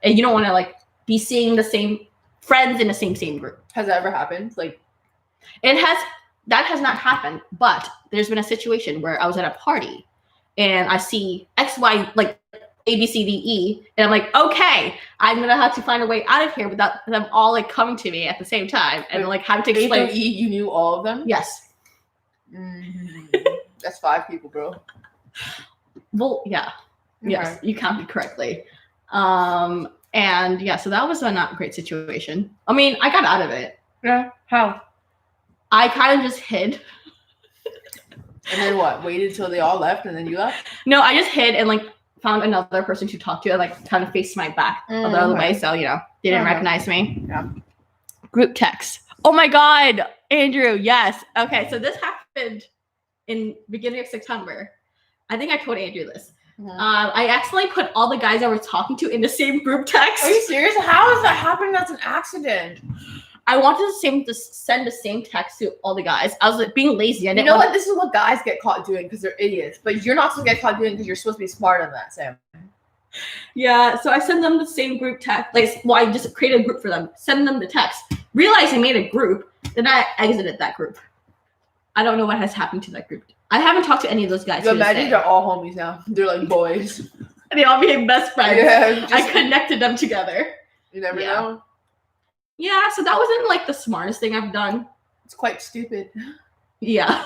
you don't want to like be seeing the same friends in the same group. Has that ever happened? Like, that has not happened, but there's been a situation where I was at a party and I see X, Y, like A, B, C, D, E, and I'm like, okay, I'm gonna have to find a way out of here without them all like coming to me at the same time and like having to explain. A through E, you knew all of them? Yes. That's 5 people, bro. Well, yeah. Okay. Yes, you counted correctly. And yeah, so that was a not great situation. I mean, I got out of it. Yeah. How? I kind of just hid. And then what? Waited till they all left and then you left? No, I just hid and like found another person to talk to and like kind of faced my back the other way. So, you know, they didn't recognize me. Yeah. Group text. Oh my God, Andrew. Yes. Okay. So this happened in beginning of September. I think I told Andrew this. I accidentally put all the guys I was talking to in the same group text. Are you serious? How is that happening? That's an accident. I wanted to send the same text to all the guys. I was like being lazy. You know what? This is what guys get caught doing because they're idiots. But you're not supposed to get caught doing because you're supposed to be smart on that, Sam. Yeah, so I send them the same group text. Like, well, I just created a group for them. Send them the text. Realized I made a group. Then I exited that group. I don't know what has happened to that group. I haven't talked to any of those guys. You imagine they're all homies now. They're like boys. They all became best friends. Yeah, I connected them together. You never know. Yeah, so that wasn't like the smartest thing I've done. It's quite stupid. Yeah.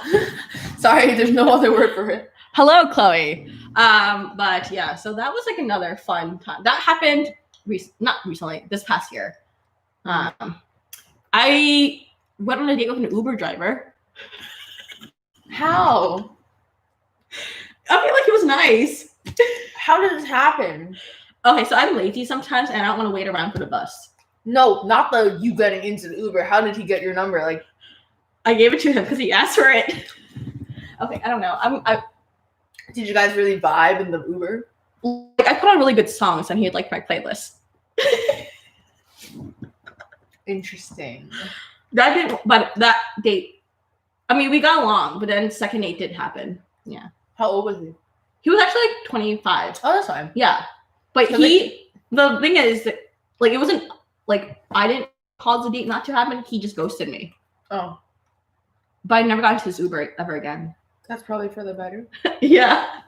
Sorry, there's no other word for it. Hello, Chloe. But yeah, so that was like another fun time. That happened not recently, this past year. I went on a date with an Uber driver. How? I feel like it was nice. How did this happen? Okay, so I'm lazy sometimes and I don't want to wait around for the bus. No, not the you getting into the Uber. How did he get your number? Like, I gave it to him because he asked for it. Okay, I don't know. Did you guys really vibe in the Uber? Like, I put on really good songs and he had liked my playlist. Interesting. But that date, I mean, we got along, but then second date did happen. Yeah. How old was he? He was actually like 25. Oh, that's fine. Yeah. But so the thing is that, like, it wasn't, like, I didn't cause the date not to happen. He just ghosted me. Oh. But I never got into his Uber ever again. That's probably for the better. Yeah.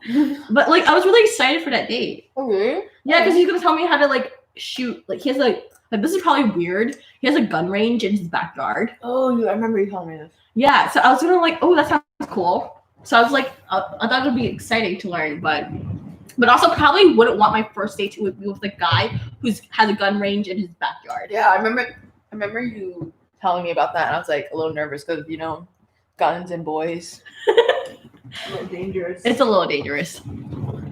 But, like, I was really excited for that date. Oh, really? Yeah, because he's going to tell me how to, like, shoot. Like, he has, like, this is probably weird. He has a gun range in his backyard. Oh, I remember you telling me this. Yeah, so I was gonna like, oh, that sounds cool. So I was like, I thought it would be exciting to learn, but also probably wouldn't want my first date to be with a guy who has a gun range in his backyard. Yeah, I remember you telling me about that, and I was like a little nervous because guns and boys. A little dangerous. It's a little dangerous.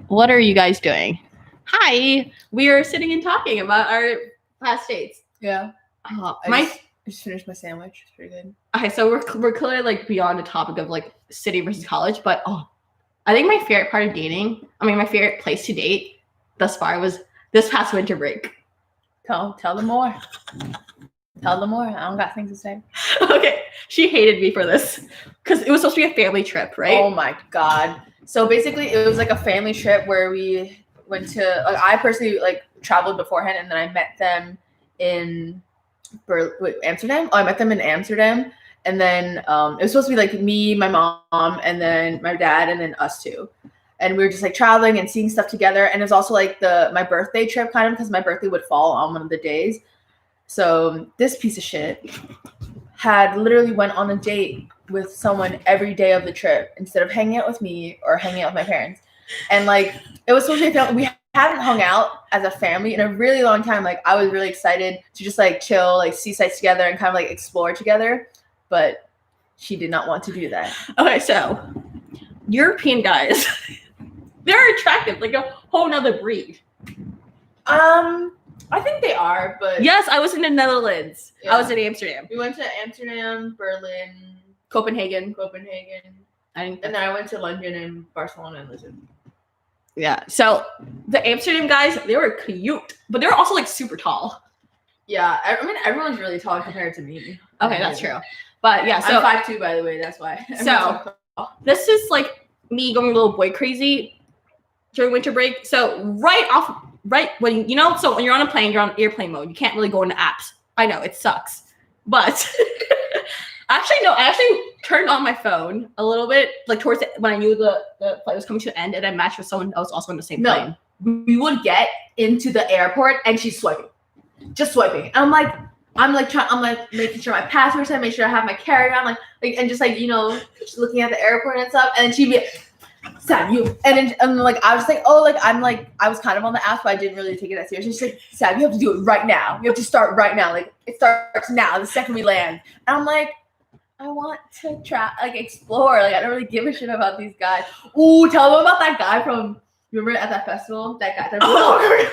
What are you guys doing? Hi, we are sitting and talking about our past dates. Yeah. I just finished my sandwich. It's pretty good. Okay, so we're clearly like beyond the topic of like city versus college, but I think my favorite part of dating, my favorite place to date thus far was this past winter break. Tell them more. Tell them more. I don't got things to say. Okay, she hated me for this because it was supposed to be a family trip, right? Oh my god. So basically, it was like a family trip where we went to. Like, I personally like traveled beforehand, and then I met them in Amsterdam. Oh, I met them in Amsterdam, and then it was supposed to be like me, my mom, and then my dad, and then us two. And we were just like traveling and seeing stuff together. And it was also like my birthday trip kind of because my birthday would fall on one of the days. So this piece of shit had literally went on a date with someone every day of the trip instead of hanging out with me or hanging out with my parents. And like it was supposed to be a family. We hadn't hung out as a family in a really long time. Like I was really excited to just like chill, like see sights together and kind of like explore together. But she did not want to do that. Okay, so European guys, they're attractive, like a whole nother breed. I think they are, but yes, I was in the Netherlands. Yeah. I was in Amsterdam. We went to Amsterdam, Berlin, Copenhagen. And then I went to London and Barcelona and Lisbon. Yeah. So the Amsterdam guys, they were cute, but they're also like super tall. Yeah, I mean everyone's really tall compared to me. Okay, that's true. But yeah, so I'm 5'2", by the way. That's why. So this is like me going a little boy crazy during winter break. So right when so when you're on a plane, you're on airplane mode. You can't really go into apps. I know it sucks, but actually no. I actually turned on my phone a little bit, like towards when I knew the flight was coming to an end, and I matched with someone else also on the same plane. We would get into the airport and she's swiping, just swiping. And I'm like making sure my passport's in, make sure I have my carry-on, like and just like just looking at the airport and stuff. And then she'd be Sam, you and like I was like, oh, like I was kind of on the app, but I didn't really take it that seriously. She's like, Sam, you have to do it right now. You have to start right now. Like it starts now, the second we land. And I'm like, I want to explore. Like I don't really give a shit about these guys. Ooh, tell them about that guy from remember at that festival? That guy.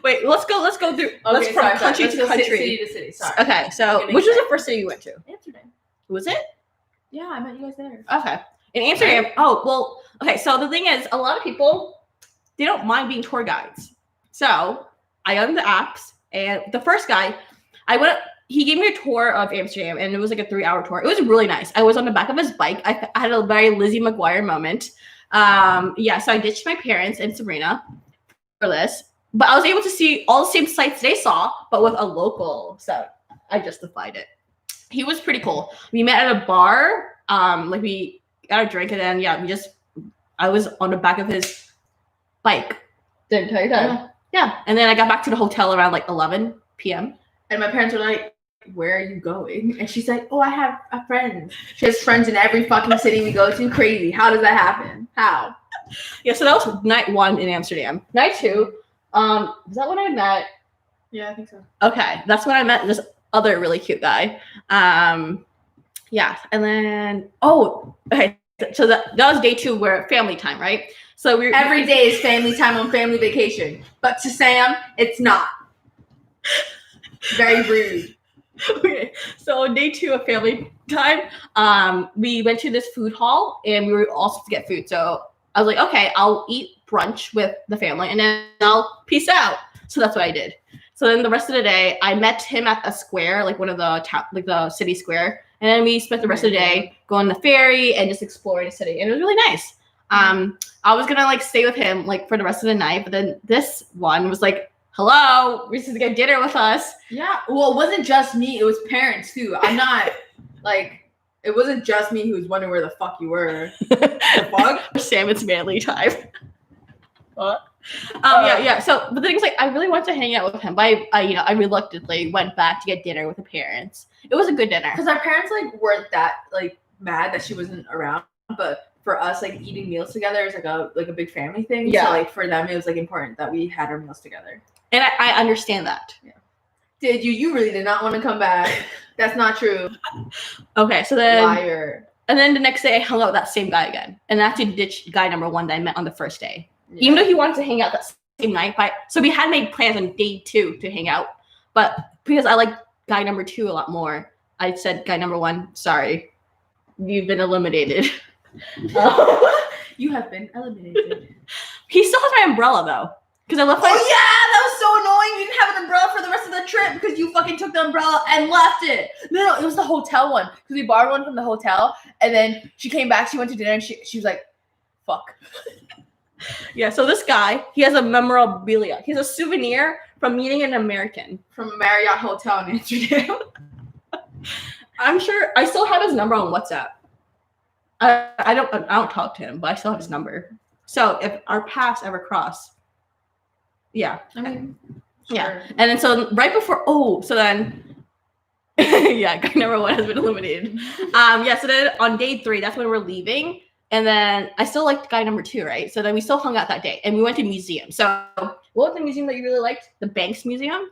Wait, let's go through. Let's from country to country. City to city. Sorry. Okay, so which was the first city you went to? Amsterdam. Was it? Yeah, I met you guys there. Okay. In Amsterdam. Oh, well, okay. So the thing is, a lot of people, they don't mind being tour guides. So I got on the apps, and the first guy, he gave me a tour of Amsterdam, and it was like a 3-hour tour. It was really nice. I was on the back of his bike. I had a very Lizzie McGuire moment. So I ditched my parents and Sabrina for this, but I was able to see all the same sights they saw, but with a local. So I justified it. He was pretty cool. We met at a bar. We got a drink, and then I was on the back of his bike the entire time. Yeah. And then I got back to the hotel around like 11 p.m. And my parents were like, where are you going? And she's like, oh, I have a friend. She has friends in every fucking city we go to. Crazy. How does that happen? How? Yeah, so that was night 1 in Amsterdam. Night 2, is that when I met? Yeah, I think so. Okay, that's when I met this other really cute guy. Yeah, and then okay, so that was day 2 where family time, right? So every day is family time on family vacation, but to Sam, it's not. Very rude. Okay, so on day 2 of family time, we went to this food hall, and we were all supposed to get food. So I was like, okay, I'll eat brunch with the family, and then I'll peace out. So that's what I did. So then the rest of the day, I met him at a square, like one of the city square, and then we spent the rest of the day going on the ferry and just exploring the city, and it was really nice. I was gonna stay with him for the rest of the night, but then this one was like, hello, we're supposed to get dinner with us. Yeah, well, it wasn't just me, it was parents too. I'm not it wasn't just me who was wondering where the fuck you were. The fuck? Sam, it's manly time. What? Yeah. So the thing is, I really wanted to hang out with him, but I reluctantly went back to get dinner with the parents. It was a good dinner because our parents weren't that mad that she wasn't around, but for us, eating meals together is a big family thing. Yeah. So for them, it was important that we had our meals together. And I understand that. Yeah. Did you? You really did not want to come back. That's not true. Okay, so then liar. And then the next day I hung out with that same guy again. And I actually ditched guy number 1 that I met on the first day. Yeah. Even though he wanted to hang out that same night. So we had made plans on day 2 to hang out. But because I like guy number 2 a lot more. I said guy number 1, sorry, you've been eliminated. You have been eliminated. He still has my umbrella though, because I left my. Oh yeah, that was so annoying. You didn't have an umbrella for the rest of the trip because you fucking took the umbrella and left it. No, it was the hotel one because we borrowed one from the hotel, and then she came back. She went to dinner and she was like, "Fuck." Yeah. So this guy, he has a memorabilia. He's a souvenir from meeting an American From a Marriott hotel in Amsterdam. I'm sure I still have his number on WhatsApp. I don't talk to him, but I still have his number. So if our paths ever cross, yeah. I mean, yeah. sure. And then so right before, so then, yeah, guy number 1 has been eliminated. Yeah. So then on day 3, that's when we're leaving, and then I still liked guy number 2, right? So then we still hung out that day, and we went to museum. So what was the museum that you really liked? The Banks Museum,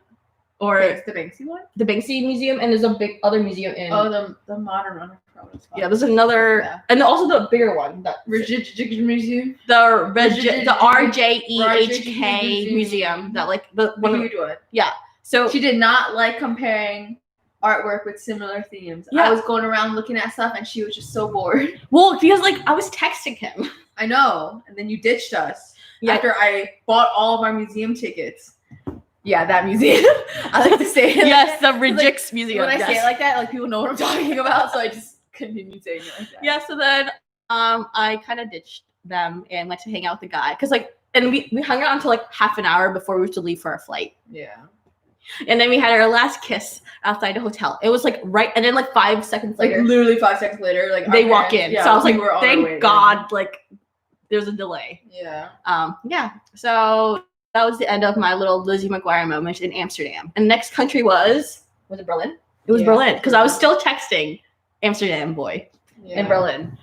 or the Banksy one? The Banksy Museum, and there's a big other museum in. Oh, the modern one. Yeah, there's another, and also the bigger one, the Museum, the RJEHK Museum, that like the one. huge one. Yeah, so She did not like comparing artwork with similar themes. Yeah. I was going around looking at stuff, and she was just so bored. well, because like I was texting him. I know, and then you ditched us Yeah. after I bought all of our museum tickets. Yeah, that museum. I like to say it. Yes, the Like, Rejix Museum. when I yes. say it like that, like people know what I'm talking about, so I just continue saying it like that. Yeah, so then I kind of ditched them and went to hang out with the guy, because like, and we hung out until like half an hour before we were to leave for our flight. Yeah. And then we had our last kiss outside the hotel. It was like right, and then like 5 seconds Like later, literally 5 seconds later, like they our walk parents- in. yeah, So I was we like, were on our way thank then. God, like there's a delay. Yeah. Yeah. So that was the end of my little Lizzie McGuire moment in Amsterdam. And the next country was it Berlin? It was Yeah. Berlin, because I was still texting Amsterdam boy Yeah. in Berlin.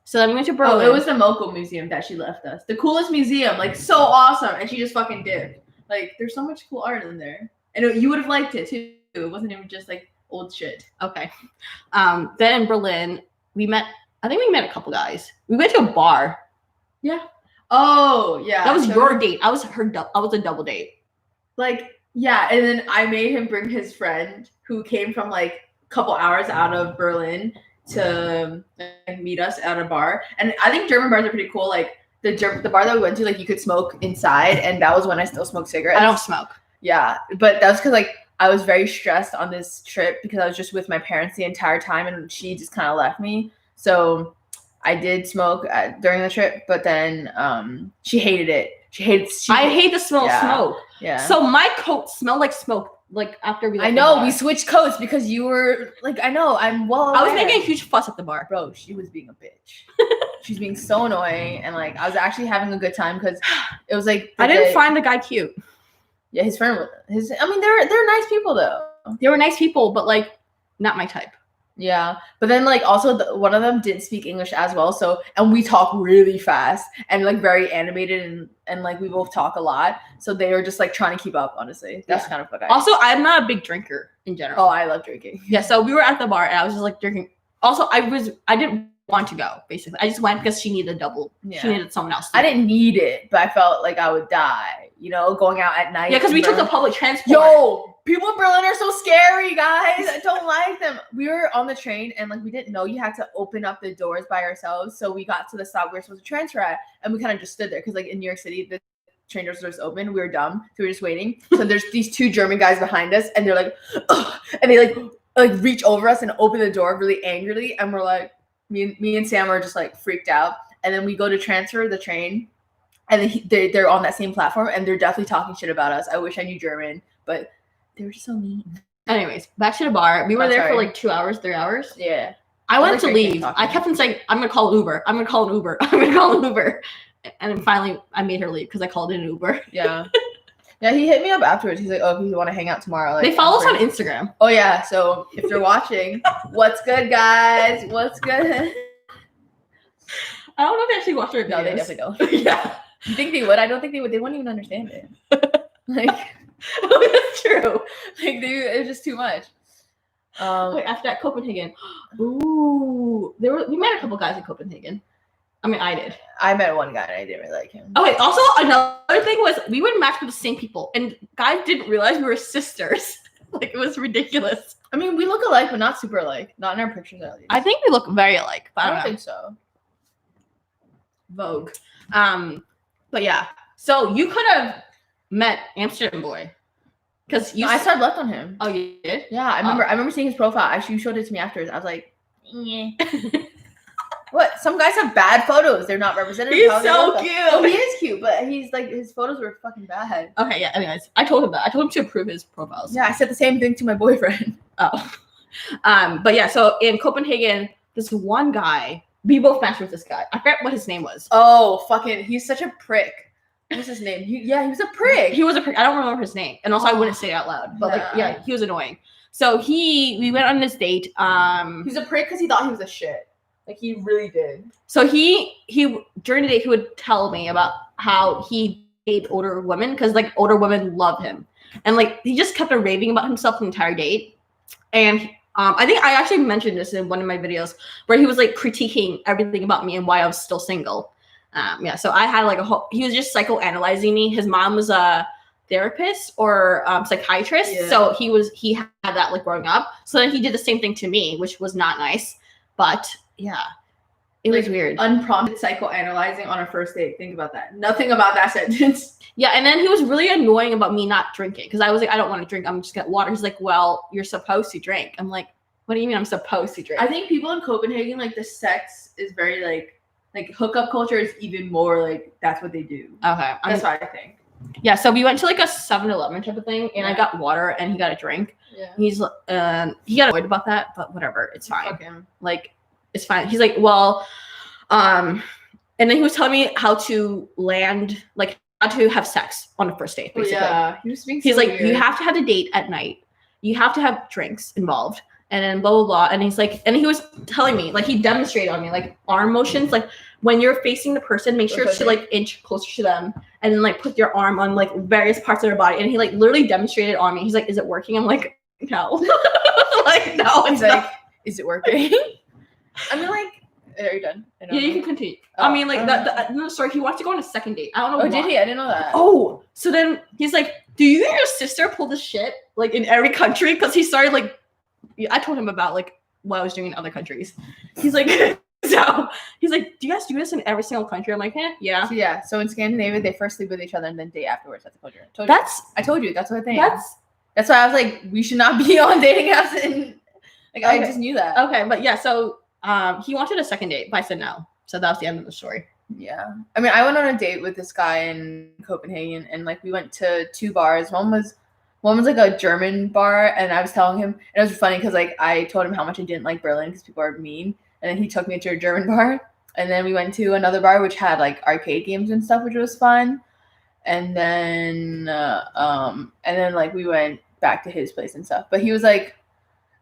So then we went to Oh, Berlin. it was the Moco Museum that she left us. The coolest museum, like so awesome, and she just fucking dipped. Like there's so much cool art in there, and you would have liked it too. It wasn't even just like old shit. okay. Then in Berlin, I think we met a couple guys. We went to a bar. Yeah. Oh yeah. That was so- your date. I was a double date. Like yeah, and then I made him bring his friend who came from like a couple hours out of Berlin to meet us at a bar. And I think German bars are pretty cool. Like the bar that we went to, like you could smoke inside, and that was when I still smoked cigarettes. I don't smoke. Yeah, but that was because like I was very stressed on this trip because I was just with my parents the entire time, and she just kind of left me. So I did smoke during the trip, but then she hated it. I hate the smell of Yeah. smoke. Yeah. So my coat smelled like smoke. Like after we left I the know bar. we switched coats because you were like, I know I'm well. I was aware. making a huge fuss at the bar. Bro, she was being a bitch. She's being so annoying, and like I was actually having a good time because it was like I didn't find the guy cute. Yeah, his friend. I mean, they're nice people though. They were nice people, but like not my type. Yeah, but then like also one of them didn't speak English as well, so and we talk really fast and like very animated and like we both talk a lot, so they were just like trying to keep up. Honestly, that's kind of what I. Also, I'm not a big drinker in general. Oh, I love drinking. Yeah, so we were at the bar and I was just like drinking. Also, I didn't want to go. Basically, I just went because she needed a double. Yeah. She needed someone else. I didn't need it, but I felt like I would die. You know, going out at night. Yeah, because we took the Berlin. public transport. Yo, people in Berlin are so scary, guys. I don't like them. We were on the train and like we didn't know you had to open up the doors by ourselves. So we got to the stop we were supposed to transfer at, and we kind of just stood there because like in New York City, the train doors were just open. We were dumb, so we were just waiting. So there's these 2 German guys behind us, and they're like, ugh, and they like reach over us and open the door really angrily, and we're like, me and Sam are just like freaked out. And then we go to transfer the train. And then they're on that same platform, and they're definitely talking shit about us. I wish I knew German, but they were just so mean. Anyways, back to the bar. We were there sorry. for like 2 hours, 3 hours. Yeah. I wanted like to drinking, leave. talking. I kept on saying, I'm going to call an Uber. I'm going to call an Uber. I'm going to call an Uber. And then finally, I made her leave because I called in an Uber. Yeah. Yeah, he hit me up afterwards. He's like, oh, if you want to hang out tomorrow. Like, They follow us I'm on free. Instagram. Oh, yeah. So if they're watching, what's good, guys? What's good? I don't know if they actually watch our videos. No, they definitely don't. Yeah. You think they would? I don't think they would. They wouldn't even understand it. Like, That's true. like it's just too much. Wait, after that, Copenhagen. Ooh. We met a couple guys in Copenhagen. I mean, I did. I met one guy and I didn't really like him. Oh, wait. Also, another thing was we would match with the same people. And guys didn't realize we were sisters. Like, it was ridiculous. I mean, we look alike, but not super alike. Not in our pictures, at least. I think we look very alike, but I I don't don't know. think so. Vogue. But yeah. So you could have met Amsterdam Boy. Because you I started left on him. Oh, you did? Yeah, I remember seeing his profile. You showed it to me afterwards. I was like, what? Some guys have bad photos. They're not representative. He's so cute. Oh, he is cute, but he's like, his photos were fucking bad. Okay, yeah. Anyways, I told him that. I told him to approve his profiles. Yeah, I said the same thing to my boyfriend. Oh. But yeah, so in Copenhagen, this one guy, we both matched with this guy. I forget what his name was. Oh, fucking, he's such a prick. What's his name? He was a prick. He was a prick. I don't remember his name. And also I wouldn't say it out loud. But he was annoying. So we went on this date. He was a prick because he thought he was a shit. Like, he really did. So he during the day, he would tell me about how he dated older women because, like, older women love him. And, like, he just kept on raving about himself the entire date. And I think I actually mentioned this in one of my videos where he was, like, critiquing everything about me and why I was still single. Yeah, so I had, like, he was just psychoanalyzing me. His mom was a therapist or psychiatrist. Yeah. So he had that, like, growing up. So then he did the same thing to me, which was not nice. But yeah, it was weird. Unprompted psychoanalyzing on a first date. Think about that. Nothing about that sentence. Yeah, and then he was really annoying about me not drinking because I was like, I don't want to drink. I'm just gonna get water. He's like, well, you're supposed to drink. I'm like, what do you mean I'm supposed to drink? I think people in Copenhagen, like, the sex is very like hookup culture is even more like that's what they do. Okay, that's what I think. Yeah, so we went to, like, a 7-Eleven type of thing, and I got water, and he got a drink. Yeah. He got annoyed about that, but whatever, it's fine. Okay. Like, it's fine. He's like, well, and then he was telling me how to land, like, how to have sex on the first date, basically. Yeah, he's like, weird. You have to have a date at night. You have to have drinks involved, and then blah, blah, blah. And he's like, and he was telling me, like, he demonstrated on me, like, arm motions, like, when you're facing the person, make sure to, like, inch closer to them, and then, like, put your arm on, like, various parts of their body. And he, like, literally demonstrated on me. He's like, is it working? I'm like, no. Like, no, it's like, not. Is it working? I mean, like, are you done? Yeah, you can continue. Oh, I mean, like, no, sorry, he wants to go on a second date. I don't know why. Did he? I didn't know that. Oh, so then he's like, do you and your sister pull this shit, like, in every country? Because he started, like, I told him about, like, what I was doing in other countries. He's like, so he's like, do you guys do this in every single country? I'm like, yeah. So, yeah. So in Scandinavia, they first sleep with each other and then date afterwards. That's the culture. I told you. That's what I think. That's why I was like, we should not be on dating apps. And like, I just knew that. Okay, but yeah. So he wanted a second date, but I said no. So that was the end of the story. Yeah. I mean, I went on a date with this guy in Copenhagen, and, like, we went to 2 bars. One was like a German bar, and I was telling him, and it was funny because, like, I told him how much I didn't like Berlin because people are mean. And then he took me to a German bar. And then we went to another bar which had, like, arcade games and stuff, which was fun. And then like, we went back to his place and stuff. But he was like,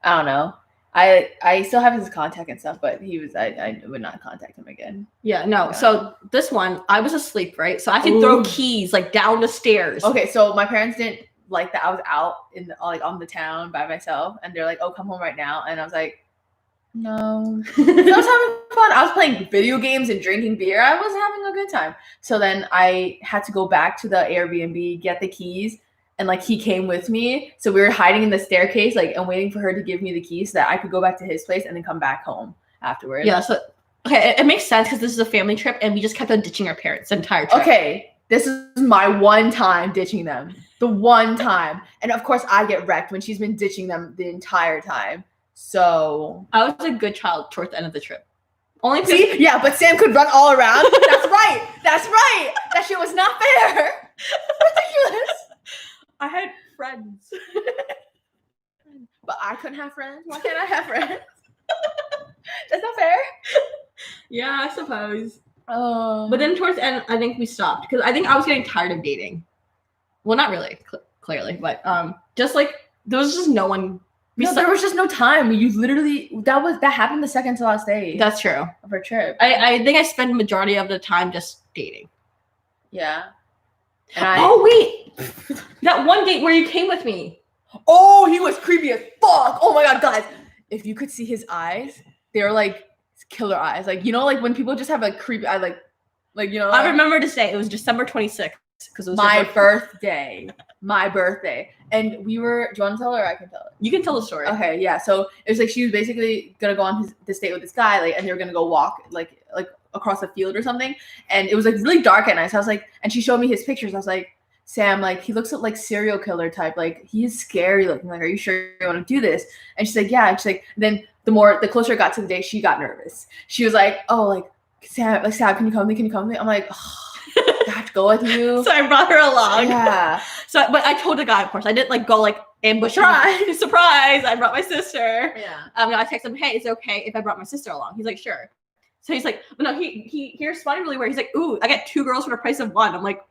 I don't know. I still have his contact and stuff, but he was I would not contact him again. Yeah, no. Yeah. So this one, I was asleep, right? So I could throw keys, like, down the stairs. Okay, so my parents didn't like that I was out in like on the town by myself, and they're like, oh, come home right now. And I was like, no. I was having fun. I was playing video games and drinking beer. I was having a good time. So then I had to go back to the Airbnb, get the keys, and, like, he came with me. So we were hiding in the staircase, like, and waiting for her to give me the keys so that I could go back to his place and then come back home afterwards. Yeah, so okay, it makes sense because this is a family trip and we just kept on ditching our parents the entire trip. Okay, this is my one time ditching them. The one time. And of course I get wrecked when she's been ditching them the entire time. So I was a good child towards the end of the trip. Only see, yeah, but Sam could run all around. That's right. That's right. That shit was not fair. Ridiculous. I had friends. But I couldn't have friends. Why can't I have friends? That's not fair. Yeah, I suppose. But then towards the end, I think we stopped because I think I was getting tired of dating. Well, not really, clearly, but just like there was just no one. There was just no time. You literally that happened the second to last day. That's true. Of our trip. I think I spent the majority of the time just dating. Yeah. Oh wait, that one date where you came with me. Oh, he was creepy as fuck. Oh my god, guys! If you could see his eyes, they're like killer eyes. Like, you know, like when people just have a creepy eye, like you know. I remember to say it was December 26th. because it was My birthday. birthday. And we were, do you want to tell her or I can tell it? You can tell the story. Okay, yeah. So it was like she was basically gonna go on this date with this guy, like, and they were gonna go walk like across a field or something. And it was like really dark at night. So I was like, and she showed me his pictures. I was like, Sam, like he looks like serial killer type. Like he is scary looking. Like, are you sure you want to do this? And she's like, yeah. And she's like, then the closer it got to the day, she got nervous. She was like, oh, like Sam, can you come with me? Can you come with me? I'm like, oh, I have to go with you. So I brought her along. Yeah. So, but I told the guy, of course, I didn't like go like ambush. Surprise! Surprise! I brought my sister. Yeah. I texted him, hey, is it okay if I brought my sister along? He's like, sure. So he's like, but no, he responded really weird. He's like, ooh, I got 2 girls for the price of 1. I'm like,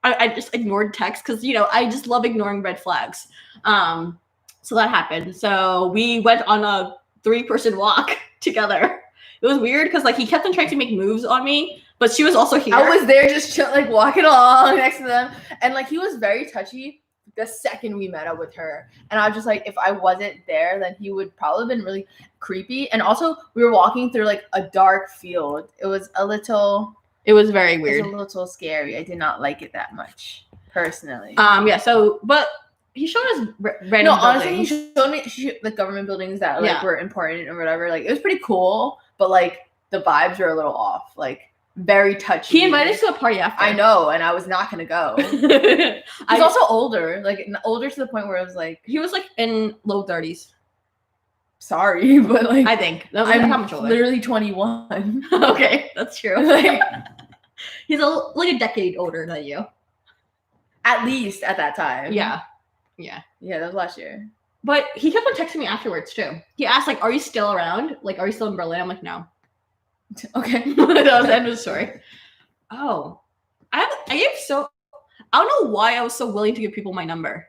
I just ignored text because I just love ignoring red flags. So that happened. So we went on a 3-person walk together. It was weird because like he kept on trying to make moves on me, but she was also here. I was there just like walking along next to them, and like he was very touchy the second we met up with her, and I was just like, if I wasn't there, then he would probably have been really creepy. And also we were walking through like a dark field. It was very weird. It was a little scary. I did not like it that much personally. Yeah. So, but he showed us random. No, honestly, buildings. he showed me the government buildings that like were important or whatever. Like it was pretty cool, but like the vibes were a little off. Like very touchy. He invited us to a party after. I know, and I was not gonna go. He's also older, like older to the point where I was like, he was like in low 30s. Sorry, but like I think I'm how much older? Literally 21. Okay, that's true. Like, he's like a decade older than you. At least at that time. Yeah, that was last year. But he kept on texting me afterwards too. He asked like, "Are you still around? Like, are you still in Berlin?" I'm like, "No." Okay. That was the end of the story. Oh, I don't know why I was so willing to give people my number.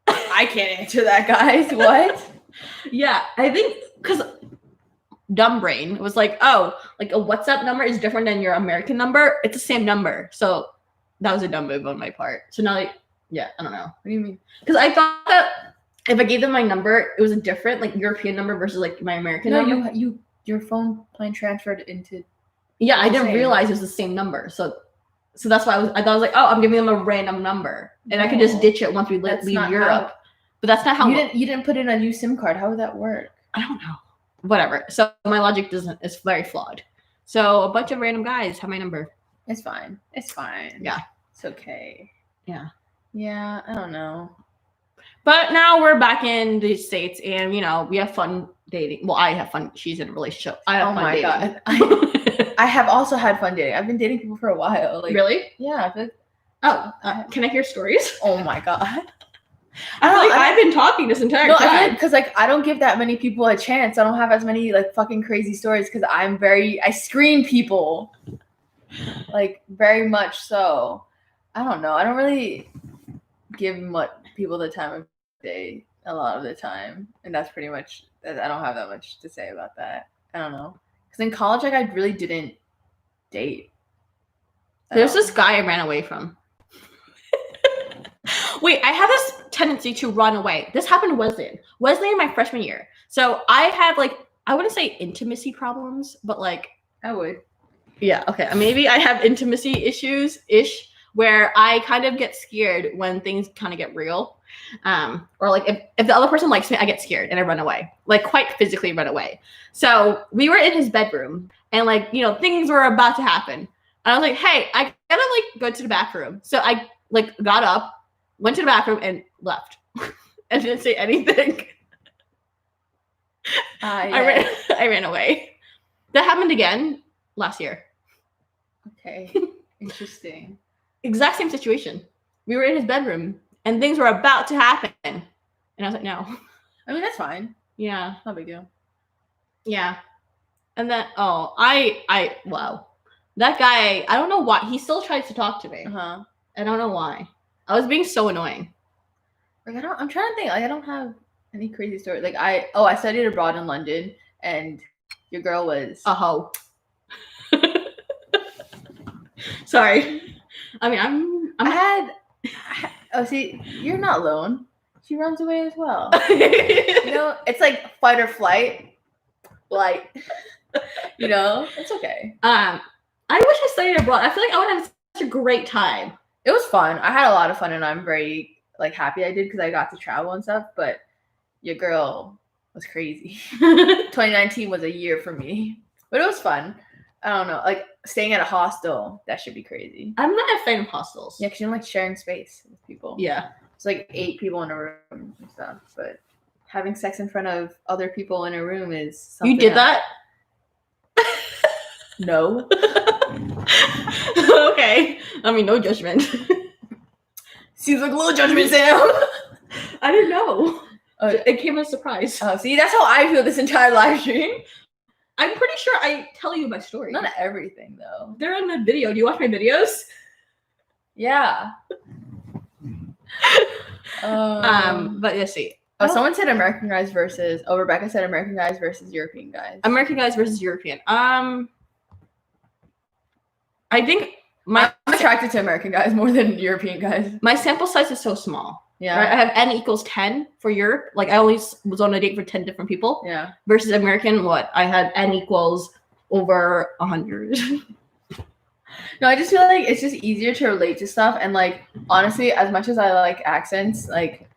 I can't answer that, guys. What? Yeah, I think because dumb brain was like, oh, like a WhatsApp number is different than your American number. It's the same number. So that was a dumb move on my part. So now, like, yeah, I don't know. What do you mean? Because I thought that if I gave them my number, it was a different, like, European number versus like my American number. Your phone plan transferred into. Yeah, I didn't realize it was the same number. So that's why I thought I was like, oh, I'm giving them a random number, and I could just ditch it once we leave Europe. But that's not how you didn't put in a new SIM card. How would that work? I don't know. Whatever. So my logic is very flawed. So a bunch of random guys have my number. It's fine. Yeah. It's okay. Yeah. Yeah, I don't know. But now we're back in the States, and we have fun dating. Well, I have fun. She's in a relationship. I have fun dating. God. I have also had fun dating. I've been dating people for a while. Like, really? Yeah. Can I hear stories? Oh my God. I've been talking this entire time. Because like I don't give that many people a chance. I don't have as many like fucking crazy stories because I screen people, like very much so. I don't know. I don't really give people the time of day a lot of the time, and that's pretty much. I don't have that much to say about that. I don't know. Because in college, like I really didn't date. There's this guy I ran away from. Wait, I have this tendency to run away. This happened Wesleyan in my freshman year. So I had like, I wouldn't say intimacy problems, but like I would. Yeah, okay. Maybe I have intimacy issues-ish where I kind of get scared when things kind of get real. Or like if the other person likes me, I get scared and I run away. Like quite physically run away. So we were in his bedroom and like, things were about to happen. And I was like, hey, I gotta like go to the bathroom. So I like got up, went to the bathroom and left. And didn't say anything. Yeah. I ran away. That happened again last year. Okay. Interesting. Exact same situation. We were in his bedroom and things were about to happen. And I was like, no. I mean, that's fine. Yeah. No big deal. Yeah. And then, wow. That guy, I don't know why. He still tries to talk to me. Uh-huh. I don't know why. I was being so annoying. Like, I'm trying to think. Like, I don't have any crazy story. Like, I studied abroad in London and your girl was a hoe. Sorry. I mean, see, you're not alone. She runs away as well. It's like fight or flight. Like, it's okay. I wish I studied abroad. I feel like I would have a great time. It was fun. I had a lot of fun, and I'm very like happy I did because I got to travel and stuff. But your girl was crazy. 2019 was a year for me, but it was fun. I don't know, like staying at a hostel, that should be crazy. I'm not a fan of hostels. Yeah, because you don't like sharing space with people. Yeah. It's like 8 people in a room and stuff, but having sex in front of other people in a room is something You did else. that? No. Okay. I mean, no judgment. Seems like a little judgment, Sam. I didn't know. Oh, It came as a surprise. oh, see, that's how I feel this entire live stream. I'm pretty sure I tell you my story. Not everything, though. They're in the video. Do you watch my videos? Yeah. But let's see. Someone said American guys versus. Oh, Rebecca said American guys versus European guys. American guys versus European. I think I'm attracted to American guys more than European guys. my sample size is so small. Yeah. Right? I have N equals 10 for Europe. Like I always was on a date for 10 different people. Yeah. Versus American, what? I had N equals over 100. No, I just feel like it's just easier to relate to stuff, and like honestly, as much as I like accents, like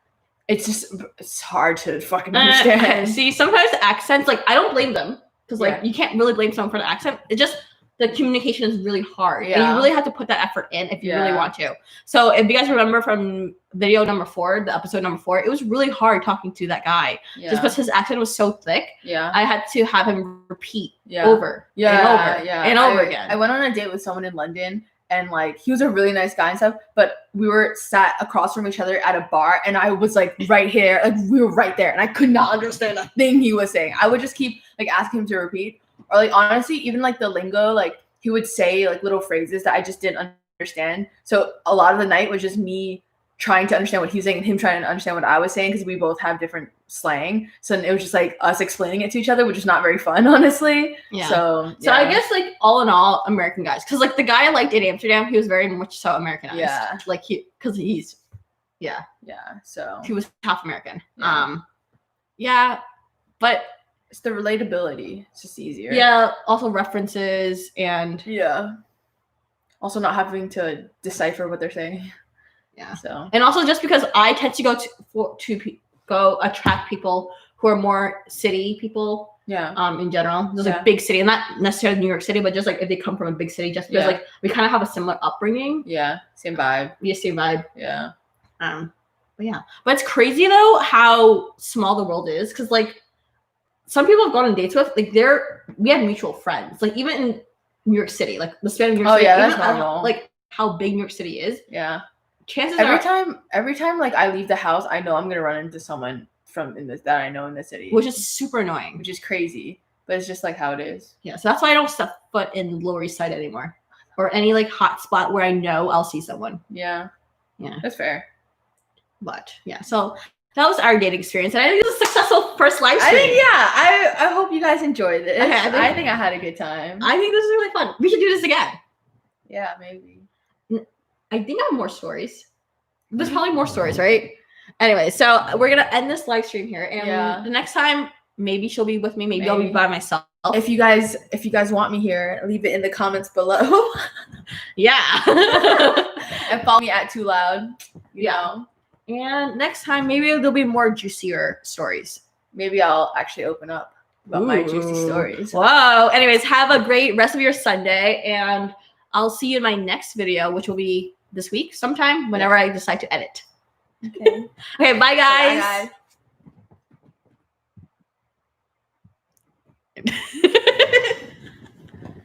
it's hard to fucking understand. See, sometimes accents, like I don't blame them because like Yeah. you can't really blame someone for the accent. It just the communication is really hard, and Yeah. you really have to put that effort in if you really Yeah. want to. So if you guys remember from video number 4, the episode number 4, it was really hard talking to that guy Yeah. just because his accent was so thick. Yeah. I had to have him repeat Yeah. over Yeah. and over Yeah. and over again. I went on a date with someone in London, and like he was a really nice guy and stuff, but we were sat across from each other at a bar, and I was like right here, like we were right there, and I could not understand a thing he was saying. I would just keep like asking him to repeat, or like honestly, even like the lingo, like he would say like little phrases that I just didn't understand. So a lot of the night was just me trying to understand what he was saying and him trying to understand what I was saying because we both have different slang. So it was just like us explaining it to each other, which is not very fun, honestly. Yeah. So I guess like all in all, American guys, because like the guy I liked in Amsterdam, he was very much so Americanized. Yeah. Like because yeah. So he was half American. Yeah. Yeah, but it's the relatability. It's just easier. yeah, also references and Yeah. Also not having to decipher what they're saying. yeah. So And also just because I tend to go attract people who are more city people. yeah. In general, just Yeah. like big city, and not necessarily New York City, but just like if they come from a big city, just because Yeah. like we kind of have a similar upbringing, Yeah. Same vibe. we same vibe. Yeah. But yeah, but it's crazy though how small the world is, because like some people have gone on dates with like we have mutual friends, like even in New York City, like the span of New York Oh, City, yeah, even that's normal. like how big New York City is. Yeah. Chances Every are, time like I leave the house, I know I'm gonna run into someone that I know in the city. which is super annoying. Which is crazy. But it's just like how it is. Yeah, so that's why I don't step foot in Lower East Side anymore, or any like hot spot where I know I'll see someone. Yeah. Yeah. That's fair. But yeah, so that was our dating experience, and I think it was a successful first live stream. I think I hope you guys enjoyed this. Okay, I think I had a good time. I think this is really fun. We should do this again. Yeah, maybe. I think I have more stories. There's probably more stories, right? Anyway, so we're gonna end this live stream here, and the next time maybe she'll be with me. Maybe I'll be by myself. If you guys want me here, leave it in the comments below. Yeah. And follow me at Too Loud. You know. And next time, maybe there'll be more juicier stories. Maybe I'll actually open up about my juicy stories. Whoa. Anyways, have a great rest of your Sunday, and I'll see you in my next video, which will be this week sometime, whenever I decide to edit. Okay. Okay, bye guys. Bye, guys.